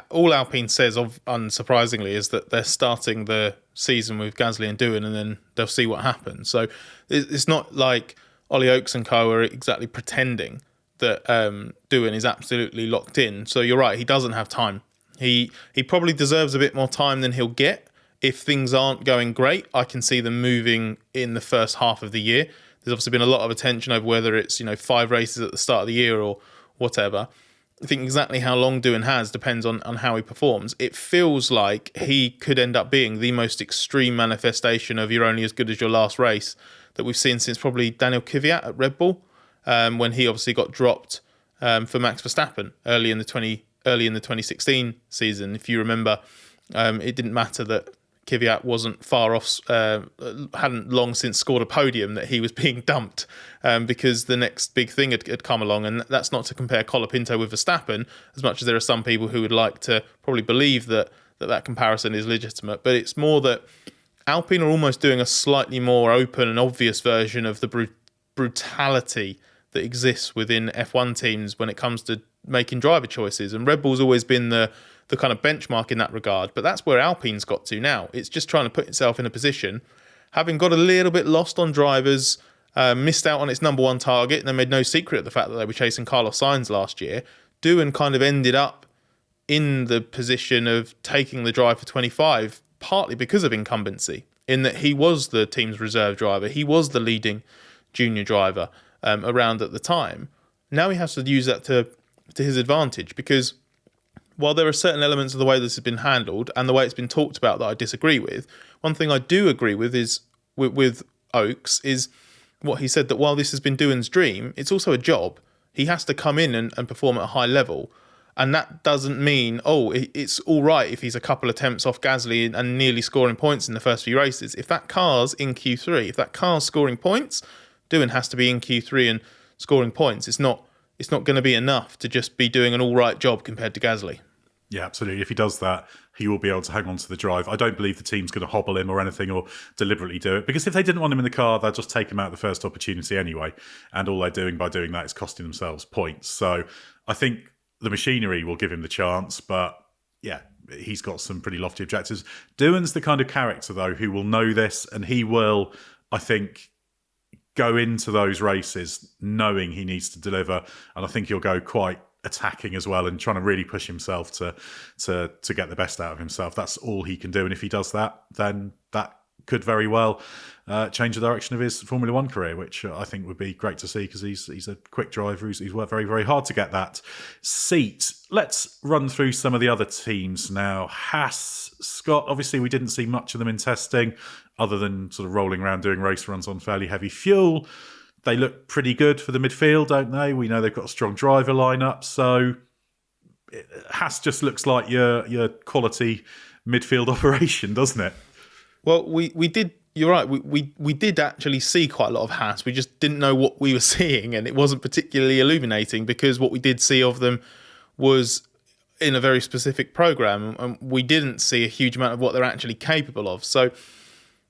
All Alpine says, unsurprisingly, is that they're starting the season with Gasly and Doohan, and then they'll see what happens. So it's not like Ollie Oakes and co are exactly pretending that Doohan is absolutely locked in. So you're right, he doesn't have time. He probably deserves a bit more time than he'll get. If things aren't going great, I can see them moving in the first half of the year. There's obviously been a lot of attention over whether it's 5 races at the start of the year or whatever. I think exactly how long Doohan has depends on how he performs. It feels like he could end up being the most extreme manifestation of you're only as good as your last race that we've seen since probably Daniel Kvyat at Red Bull, when he obviously got dropped for Max Verstappen early in the 2016 season. If you remember, it didn't matter that Kvyat wasn't far off, hadn't long since scored a podium, that he was being dumped because the next big thing had come along. And that's not to compare Colapinto with Verstappen, as much as there are some people who would like to probably believe that comparison is legitimate. But it's more that Alpine are almost doing a slightly more open and obvious version of the brutality that exists within F1 teams when it comes to making driver choices. And Red Bull's always been the kind of benchmark in that regard. But that's where Alpine's got to now. It's just trying to put itself in a position, having got a little bit lost on drivers, missed out on its number one target, and they made no secret of the fact that they were chasing Carlos Sainz last year. Doohan kind of ended up in the position of taking the drive for 25, partly because of incumbency, in that he was the team's reserve driver. He was the leading junior driver around at the time. Now he has to use that to his advantage, because while there are certain elements of the way this has been handled and the way it's been talked about that I disagree with, one thing I do agree with is with Oakes is what he said, that while this has been Doohan's dream, it's also a job. He has to come in and perform at a high level. And that doesn't mean, it's all right if he's a couple attempts off Gasly and nearly scoring points in the first few races. If that car's in Q3, if that car's scoring points, Doohan has to be in Q3 and scoring points. It's not going to be enough to just be doing an all right job compared to Gasly. Yeah, absolutely. If he does that, he will be able to hang on to the drive. I don't believe the team's going to hobble him or anything or deliberately do it, because if they didn't want him in the car, they'll just take him out the first opportunity anyway. And all they're doing by doing that is costing themselves points. So I think the machinery will give him the chance, but yeah, he's got some pretty lofty objectives. Doohan's the kind of character, though, who will know this, and he will, I think, go into those races knowing he needs to deliver, and I think he'll go quite attacking as well and trying to really push himself to get the best out of himself. That's all he can do, and if he does that, then that could very well change the direction of his Formula One career, which I think would be great to see, because he's a quick driver. He's worked very, very hard to get that seat. Let's run through some of the other teams now. Haas, Scott, obviously we didn't see much of them in testing other than sort of rolling around doing race runs on fairly heavy fuel. They look pretty good for the midfield, don't they? We know they've got a strong driver lineup, so Haas just looks like your quality midfield operation, doesn't it? Well, we did. You're right. We did actually see quite a lot of Haas. We just didn't know what we were seeing, and it wasn't particularly illuminating, because what we did see of them was in a very specific program, and we didn't see a huge amount of what they're actually capable of. So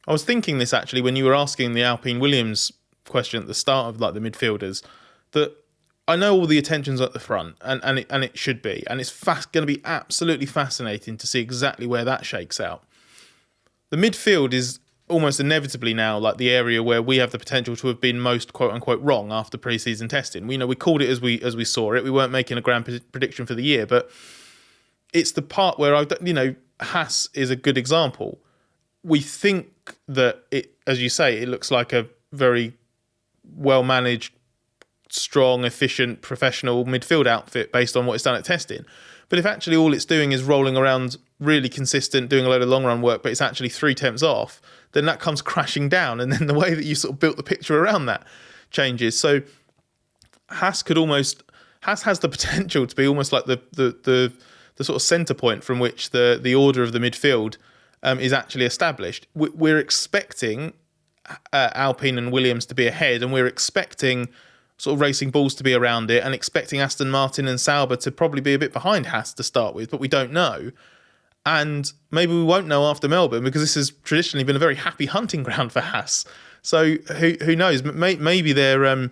I was thinking this actually when you were asking the Alpine Williams question at the start of like the midfielders, that I know all the attention's at the front, and it should be, and it's going to be absolutely fascinating to see exactly where that shakes out. The midfield is almost inevitably now like the area where we have the potential to have been most quote unquote wrong after pre-season testing. We called it as we saw it. We weren't making a grand prediction for the year, but it's the part where Haas is a good example. We think that it, as you say, it looks like a very well managed, strong, efficient, professional midfield outfit based on what it's done at testing. But if actually all it's doing is rolling around really consistent, doing a load of long run work, but it's actually 3 tenths off, then that comes crashing down. And then the way that you sort of built the picture around that changes. So Haas has the potential to be almost like the sort of centre point from which the order of the midfield is actually established. We're expecting Alpine and Williams to be ahead, and we're expecting sort of Racing Bulls to be around it, and expecting Aston Martin and Sauber to probably be a bit behind Haas to start with, but we don't know. And maybe we won't know after Melbourne, because this has traditionally been a very happy hunting ground for Haas. So who knows? Maybe they're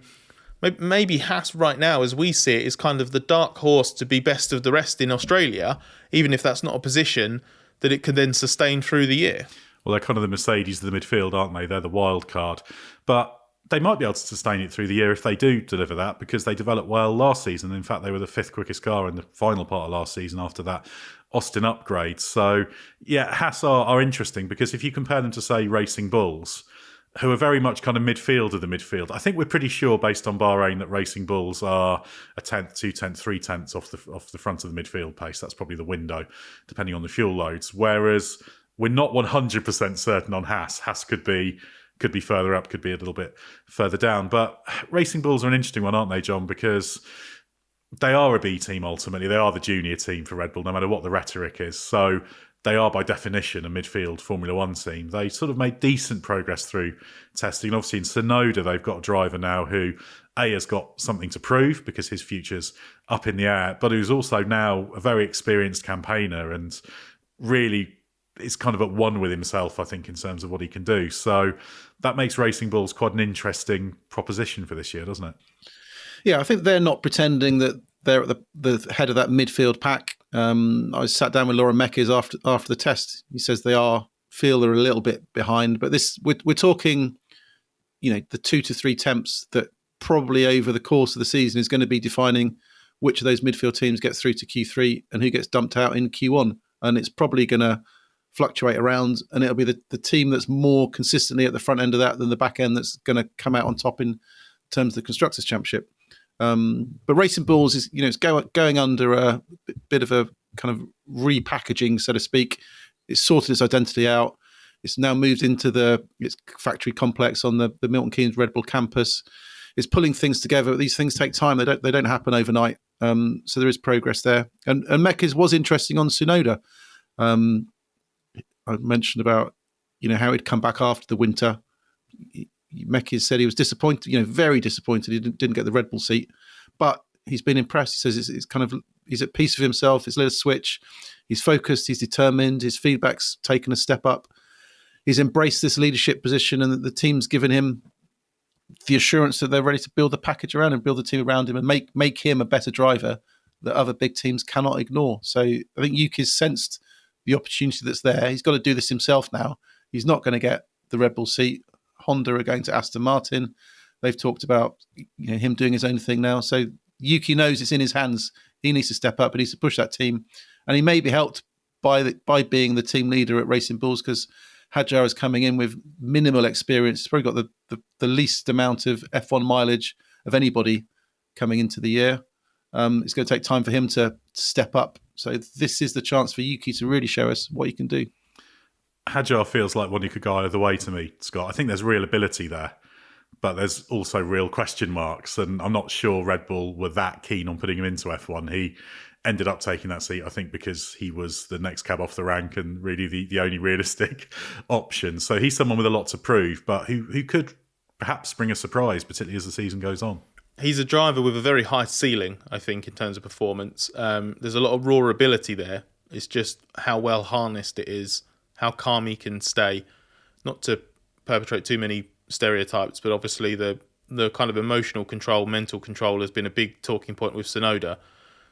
maybe Haas right now, as we see it, is kind of the dark horse to be best of the rest in Australia, even if that's not a position that it could then sustain through the year. Well, they're kind of the Mercedes of the midfield, aren't they? They're the wild card. But they might be able to sustain it through the year if they do deliver that, because they developed well last season. In fact, they were the 5th quickest car in the final part of last season after that Austin upgrade. So, yeah, Haas are interesting, because if you compare them to, say, Racing Bulls, who are very much kind of midfield of the midfield, I think we're pretty sure, based on Bahrain, that Racing Bulls are a 10th, 2/10, 3/10 off the front of the midfield pace. That's probably the window, depending on the fuel loads. Whereas we're not 100% certain on Haas. Haas could be further up, could be a little bit further down. But Racing Bulls are an interesting one, aren't they, John? Because they are a B team ultimately. They are the junior team for Red Bull, no matter what the rhetoric is. So they are by definition a midfield Formula One team. They sort of made decent progress through testing. Obviously in Tsunoda, they've got a driver now who has got something to prove, because his future's up in the air, but who's also now a very experienced campaigner and really is kind of at one with himself, I think, in terms of what he can do. So that makes Racing Bulls quite an interesting proposition for this year, doesn't it? Yeah, I think they're not pretending that they're at the head of that midfield pack. I sat down with Laura Meckes after the test. He says feel they're a little bit behind, but we're talking, the 2 to 3 temps that probably over the course of the season is going to be defining which of those midfield teams gets through to Q3 and who gets dumped out in Q1. And it's probably going to fluctuate around, and it'll be the team that's more consistently at the front end of that than the back end that's going to come out on top in terms of the Constructors' Championship. But Racing Bulls is, it's going under a bit of a kind of repackaging, so to speak. It's sorted its identity out. It's now moved into its factory complex on the Milton Keynes Red Bull campus. It's pulling things together. These things take time. They don't happen overnight. So there is progress there. And Meckes was interesting on Tsunoda. I mentioned about, how he'd come back after the winter. Meckes said he was disappointed, very disappointed he didn't get the Red Bull seat, but he's been impressed. He says it's kind of, he's at peace with himself. He's lit a switch. He's focused. He's determined. His feedback's taken a step up. He's embraced this leadership position, and the team's given him the assurance that they're ready to build a package around him, build a team around him, and make him a better driver that other big teams cannot ignore. So I think Yuki's sensed the opportunity that's there. He's got to do this himself now. He's not going to get the Red Bull seat. Honda are going to Aston Martin. They've talked about him doing his own thing now. So Yuki knows it's in his hands. He needs to step up. He needs to push that team. And he may be helped by being the team leader at Racing Bulls, because Hadjar is coming in with minimal experience. He's probably got the least amount of F1 mileage of anybody coming into the year. It's going to take time for him to step up. So this is the chance for Yuki to really show us what he can do. Hadjar feels like one who could go either way to me, Scott. I think there's real ability there, but there's also real question marks. And I'm not sure Red Bull were that keen on putting him into F1. He ended up taking that seat, I think, because he was the next cab off the rank and really the only realistic option. So he's someone with a lot to prove, but who could perhaps bring a surprise, particularly as the season goes on. He's a driver with a very high ceiling, I think, in terms of performance. There's a lot of raw ability there. It's just how well harnessed it is, how calm he can stay. Not to perpetrate too many stereotypes, but obviously the kind of emotional control, mental control has been a big talking point with Tsunoda.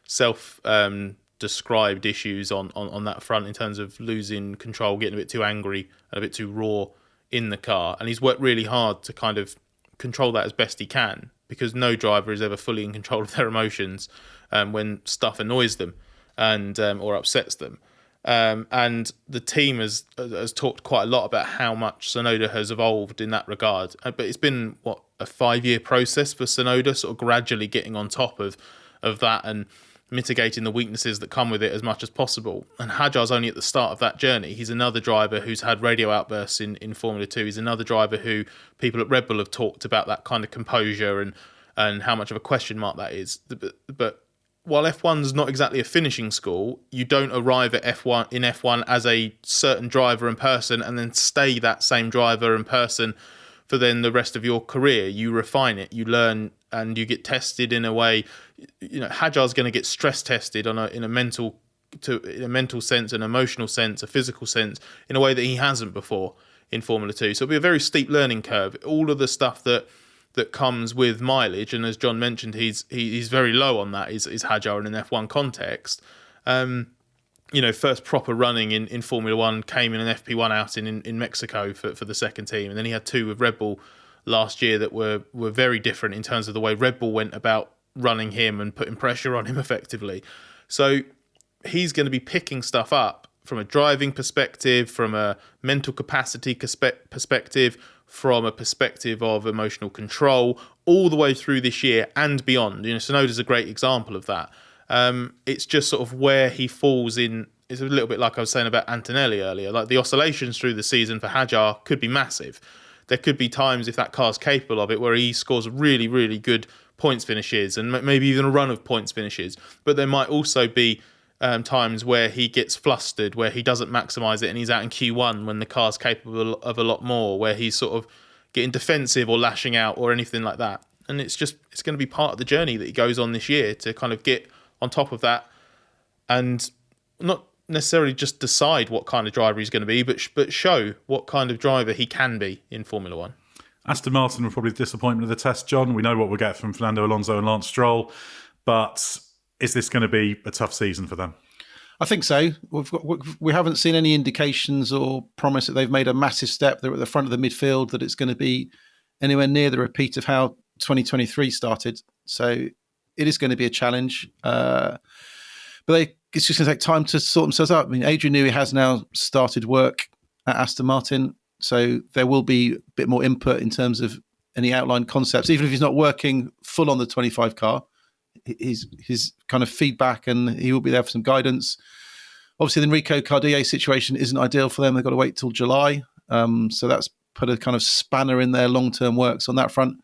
Self-described issues on that front in terms of losing control, getting a bit too angry and a bit too raw in the car. And he's worked really hard to kind of control that as best he can, because no driver is ever fully in control of their emotions when stuff annoys them and or upsets them. And the team has talked quite a lot about how much Tsunoda has evolved in that regard. But it's been, a 5-year process for Tsunoda, sort of gradually getting on top of that and mitigating the weaknesses that come with it as much as possible. And Hadjar's only at the start of that journey. He's another driver who's had radio outbursts in Formula 2. He's another driver who people at Red Bull have talked about that kind of composure and how much of a question mark that is. But while F1's not exactly a finishing school, you don't arrive at F1 as a certain driver and person and then stay that same driver and person for then the rest of your career. You refine it, you learn, and you get tested in a way. Hadjar's going to get stress tested in a mental sense, an emotional sense, a physical sense, in a way that he hasn't before in Formula 2. So it'll be a very steep learning curve. All of the stuff that that comes with mileage. And as John mentioned, he's very low on that. Is Hadjar in an F1 context? First proper running in Formula One came in an FP1 outing in Mexico for the second team, and then he had 2 with Red Bull last year that were very different in terms of the way Red Bull went about running him and putting pressure on him effectively. So he's going to be picking stuff up from a driving perspective, from a mental capacity perspective, from a perspective of emotional control, all the way through this year and beyond. Tsunoda's a great example of that. It's just sort of where he falls in. It's a little bit like I was saying about Antonelli earlier. Like the oscillations through the season for Hadjar could be massive. There could be times, if that car's capable of it, where he scores really, really good points finishes and maybe even a run of points finishes. But there might also be times where he gets flustered, where he doesn't maximise it and he's out in Q1 when the car's capable of a lot more, where he's sort of getting defensive or lashing out or anything like that. And it's going to be part of the journey that he goes on this year to kind of get on top of that and not necessarily just decide what kind of driver he's going to be, but show what kind of driver he can be in Formula One. Aston Martin were probably the disappointment of the test, John. We know what we'll get from Fernando Alonso and Lance Stroll, but is this going to be a tough season for them? I think so. We haven't seen any indications or promise that they've made a massive step. They're at the front of the midfield, that it's going to be anywhere near the repeat of how 2023 started. So it is going to be a challenge. But it's just going to take time to sort themselves out. I mean, Adrian Newey has now started work at Aston Martin, so there will be a bit more input in terms of any outlined concepts. Even if he's not working full on the 25 car, his kind of feedback, and he will be there for some guidance. Obviously, the Enrico Cardier situation isn't ideal for them. They've got to wait till July. So that's put a kind of spanner in their long-term works on that front.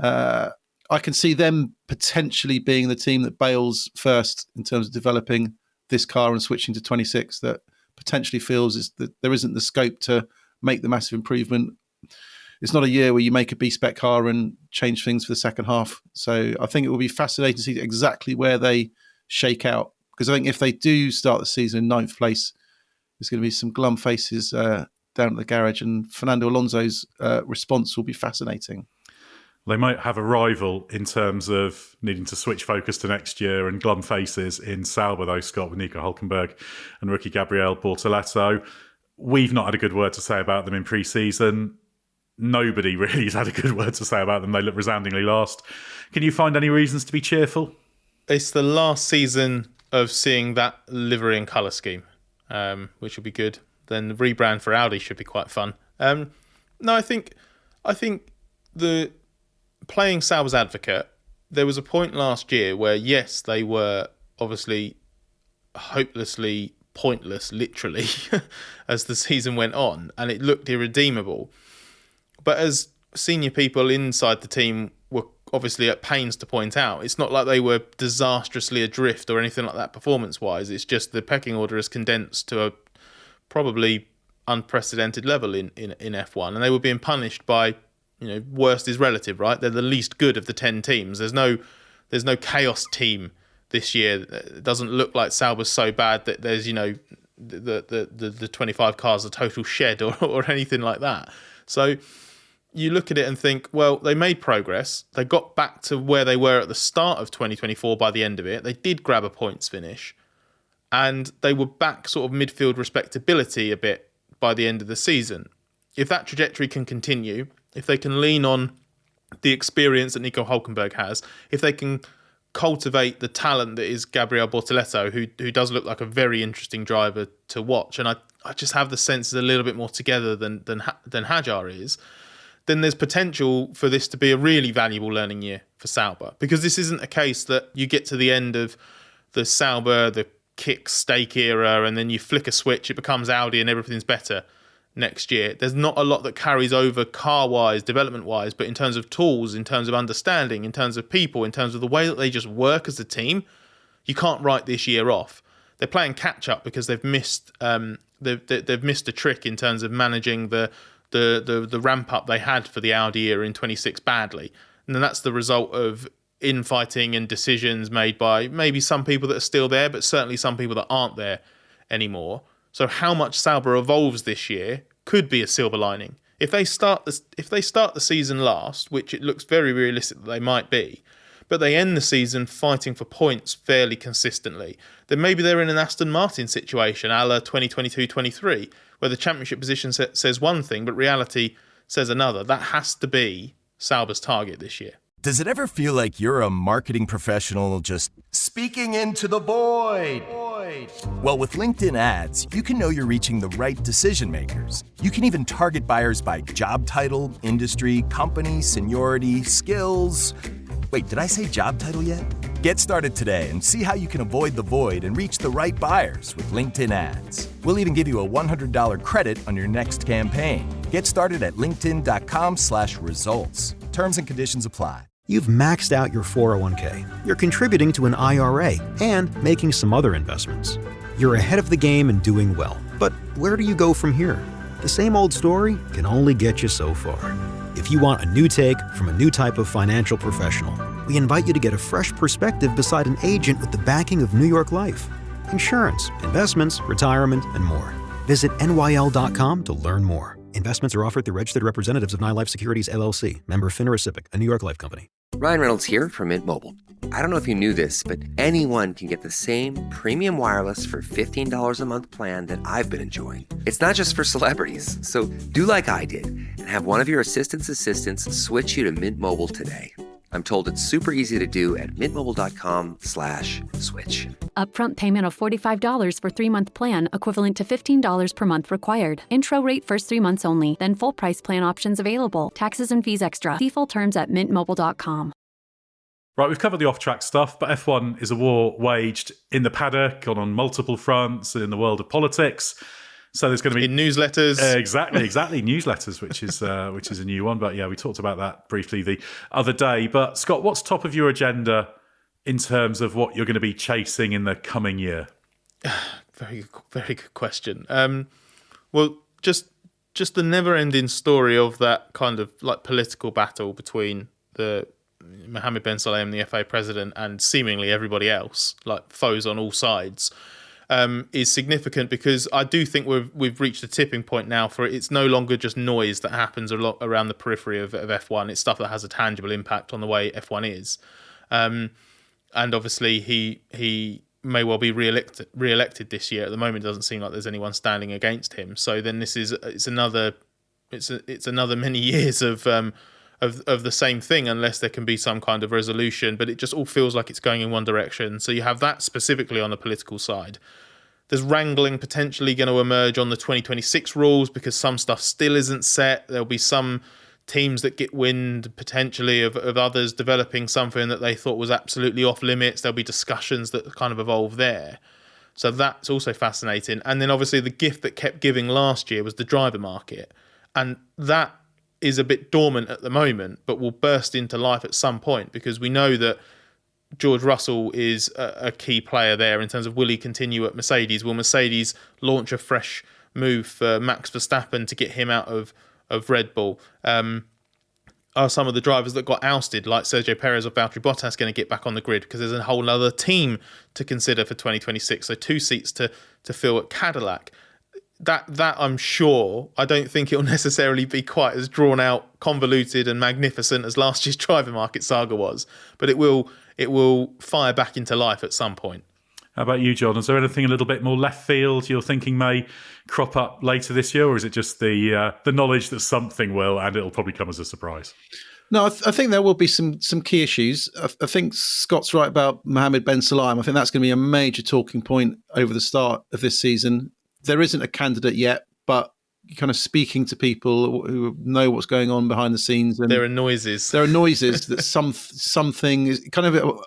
I can see them potentially being the team that bails first in terms of developing this car and switching to 26, that potentially feels is that there isn't the scope to make the massive improvement. It's not a year where you make a B-spec car and change things for the second half. So I think it will be fascinating to see exactly where they shake out. Because I think if they do start the season in 9th place, there's going to be some glum faces down at the garage, and Fernando Alonso's response will be fascinating. They might have a rival in terms of needing to switch focus to next year and glum faces in Sauber, though, Scott, with Nico Hülkenberg and rookie Gabriel Bortoleto. We've not had a good word to say about them in pre-season. Nobody really has had a good word to say about them. They look resoundingly lost. Can you find any reasons to be cheerful? It's the last season of seeing that livery and colour scheme, which will be good. Then the rebrand for Audi should be quite fun. No, I think the playing Sauber's advocate, there was a point last year where, yes, they were obviously hopelessly pointless, literally, as the season went on, and it looked irredeemable. But as senior people inside the team were obviously at pains to point out, it's not like they were disastrously adrift or anything like that performance-wise. It's just the pecking order is condensed to a probably unprecedented level in F1, and they were being punished by, worst is relative, right? They're the least good of the 10 teams. There's no chaos team this year. It doesn't look like Sauber's so bad that there's, the 25 cars a total shed or anything like that. So you look at it and think, well, they made progress. They got back to where they were at the start of 2024 by the end of it. They did grab a points finish, and they were back sort of midfield respectability a bit by the end of the season. If that trajectory can continue, if they can lean on the experience that Nico Hülkenberg has, if they can cultivate the talent that is Gabriel Bortoleto, who does look like a very interesting driver to watch, and I just have the sense is a little bit more together than Hadjar is, then there's potential for this to be a really valuable learning year for Sauber. Because this isn't a case that you get to the end of the Sauber, the kick stake era, and then you flick a switch, it becomes Audi and everything's better next year. There's not a lot that carries over car-wise, development-wise, but in terms of tools, in terms of understanding, in terms of people, in terms of the way that they just work as a team, you can't write this year off. They're playing catch-up because they've missed they've missed a trick in terms of managing the ramp-up they had for the Audi era in 26 badly. And then that's the result of infighting and decisions made by maybe some people that are still there, but certainly some people that aren't there anymore. So how much Sauber evolves this year could be a silver lining. If they start the season last, which it looks very realistic that they might be, but they end the season fighting for points fairly consistently, then maybe they're in an Aston Martin situation, a la 2022-23, where the championship position says one thing, but reality says another. That has to be Sauber's target this year. Does it ever feel like you're a marketing professional just speaking into the void? Well, with LinkedIn ads, you can know you're reaching the right decision makers. You can even target buyers by job title, industry, company, seniority, skills. Wait, did I say job title yet? Get started today and see how you can avoid the void and reach the right buyers with LinkedIn ads. We'll even give you a $100 credit on your next campaign. Get started at linkedin.com/results. Terms and conditions apply. You've maxed out your 401k. You're contributing to an IRA and making some other investments. You're ahead of the game and doing well. But where do you go from here? The same old story can only get you so far. If you want a new take from a new type of financial professional, we invite you to get a fresh perspective beside an agent with the backing of New York Life. Insurance, investments, retirement, and more. Visit NYL.com to learn more. Investments are offered through registered representatives of NYLife Securities, LLC, member FINRA SIPC, a New York Life company. Ryan Reynolds here from Mint Mobile. I don't know if you knew this, but anyone can get the same premium wireless for $15 a month plan that I've been enjoying. It's not just for celebrities. So do like I did and have one of your assistants switch you to Mint Mobile today. I'm told it's super easy to do at mintmobile.com/switch. Upfront payment of $45 for 3-month plan, equivalent to $15 per month required. Intro rate first 3 months only, then full price plan options available. Taxes and fees extra. See full terms at mintmobile.com. Right, we've covered the off-track stuff, but F1 is a war waged in the paddock and on multiple fronts in the world of politics. So there's going to be in newsletters, exactly newsletters, which is a new one. But yeah, we talked about that briefly the other day. But Scott, what's top of your agenda in terms of what you're going to be chasing in the coming year? Very good question. Well, just the never-ending story of that kind of like political battle between the Mohammed Ben Sulayem, the FA president, and seemingly everybody else, like foes on all sides. Is significant because I do think we've reached a tipping point now for it's no longer just noise that happens a lot around the periphery of F1. It's stuff that has a tangible impact on the way F1 is. And obviously he may well be re-elected this year. At the moment, it doesn't seem like there's anyone standing against him. So then it's another many years of the same thing unless there can be some kind of resolution. But it just all feels like it's going in one direction. So you have that specifically on the political side. There's wrangling potentially going to emerge on the 2026 rules because some stuff still isn't set. There'll be some teams that get wind potentially of others developing something that they thought was absolutely off limits. There'll be discussions that kind of evolve there. So that's also fascinating. And then obviously the gift that kept giving last year was the driver market. And that is a bit dormant at the moment, but will burst into life at some point because we know that George Russell is a key player there in terms of will he continue at Mercedes? Will Mercedes launch a fresh move for Max Verstappen to get him out of Red Bull? Are some of the drivers that got ousted, like Sergio Perez or Valtteri Bottas, going to get back on the grid? Because there's a whole other team to consider for 2026. So 2 seats to fill at Cadillac. That I'm sure, I don't think it'll necessarily be quite as drawn out, convoluted and magnificent as last year's driver market saga was, but it will fire back into life at some point. How about you, John? Is there anything a little bit more left field you're thinking may crop up later this year, or is it just the knowledge that something will, and it'll probably come as a surprise? No, I think there will be some key issues. I think Scott's right about Mohammed Ben Sulayem. I think that's going to be a major talking point over the start of this season. There isn't a candidate yet, but kind of speaking to people who know what's going on behind the scenes. And there are noises. There are noises that something is kind of.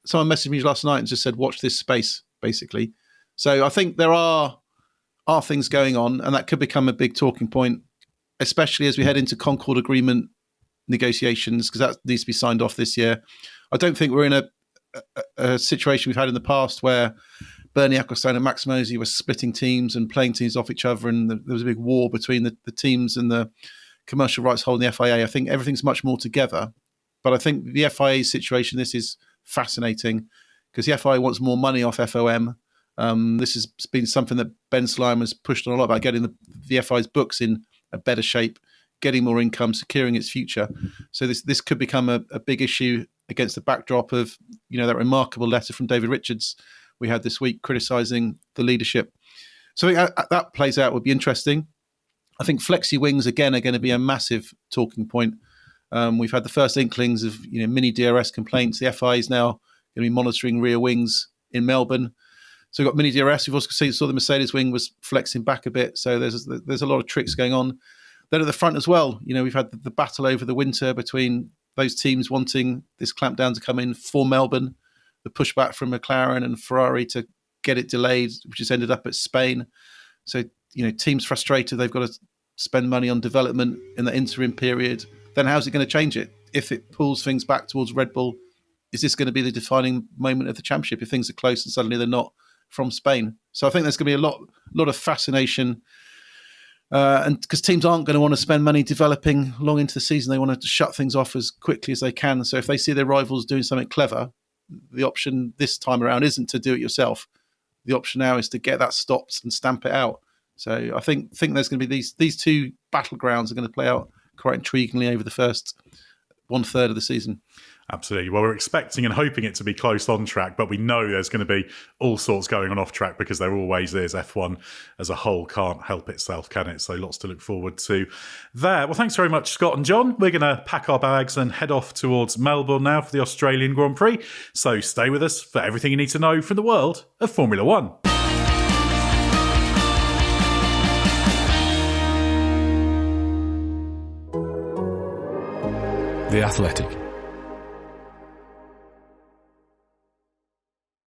Someone messaged me last night and just said, "Watch this space," basically. So I think there are things going on, and that could become a big talking point, especially as we head into Concord Agreement negotiations, because that needs to be signed off this year. I don't think we're in a situation we've had in the past where Bernie Ecclestone and Max Mosley were splitting teams and playing teams off each other, and there was a big war between the teams and the commercial rights holding the FIA. I think everything's much more together. But I think the FIA situation, this is fascinating because the FIA wants more money off FOM. This has been something that Ben Sulayem has pushed on a lot about getting the FIA's books in a better shape, getting more income, securing its future. So this could become a big issue against the backdrop of, that remarkable letter from David Richards we had this week criticising the leadership. So I think that plays out would be interesting. I think flexi wings, again, are going to be a massive talking point. We've had the first inklings of mini DRS complaints. The FIA is now going to be monitoring rear wings in Melbourne. So we've got mini DRS. We've also saw the Mercedes wing was flexing back a bit. So there's a lot of tricks going on. Then at the front as well, we've had the battle over the winter between those teams wanting this clampdown to come in for Melbourne, the pushback from McLaren and Ferrari to get it delayed, which has ended up at Spain. So, teams frustrated. They've got to spend money on development in the interim period. Then how's it going to change it? If it pulls things back towards Red Bull, is this going to be the defining moment of the championship if things are close and suddenly they're not from Spain? So I think there's going to be a lot of fascination, and because teams aren't going to want to spend money developing long into the season, they want to shut things off as quickly as they can. So if they see their rivals doing something clever, the option this time around isn't to do it yourself. The option now is to get that stopped and stamp it out. So I think there's going to be these two battlegrounds are going to play out quite intriguingly over the first 1/3 of the season. Absolutely. Well, we're expecting and hoping it to be close on track, but we know there's going to be all sorts going on off track because there always is. F1 as a whole can't help itself, can it? So lots to look forward to there. Well, thanks very much, Scott and John. We're going to pack our bags and head off towards Melbourne now for the Australian Grand Prix. So stay with us for everything you need to know from the world of Formula One. The Athletic.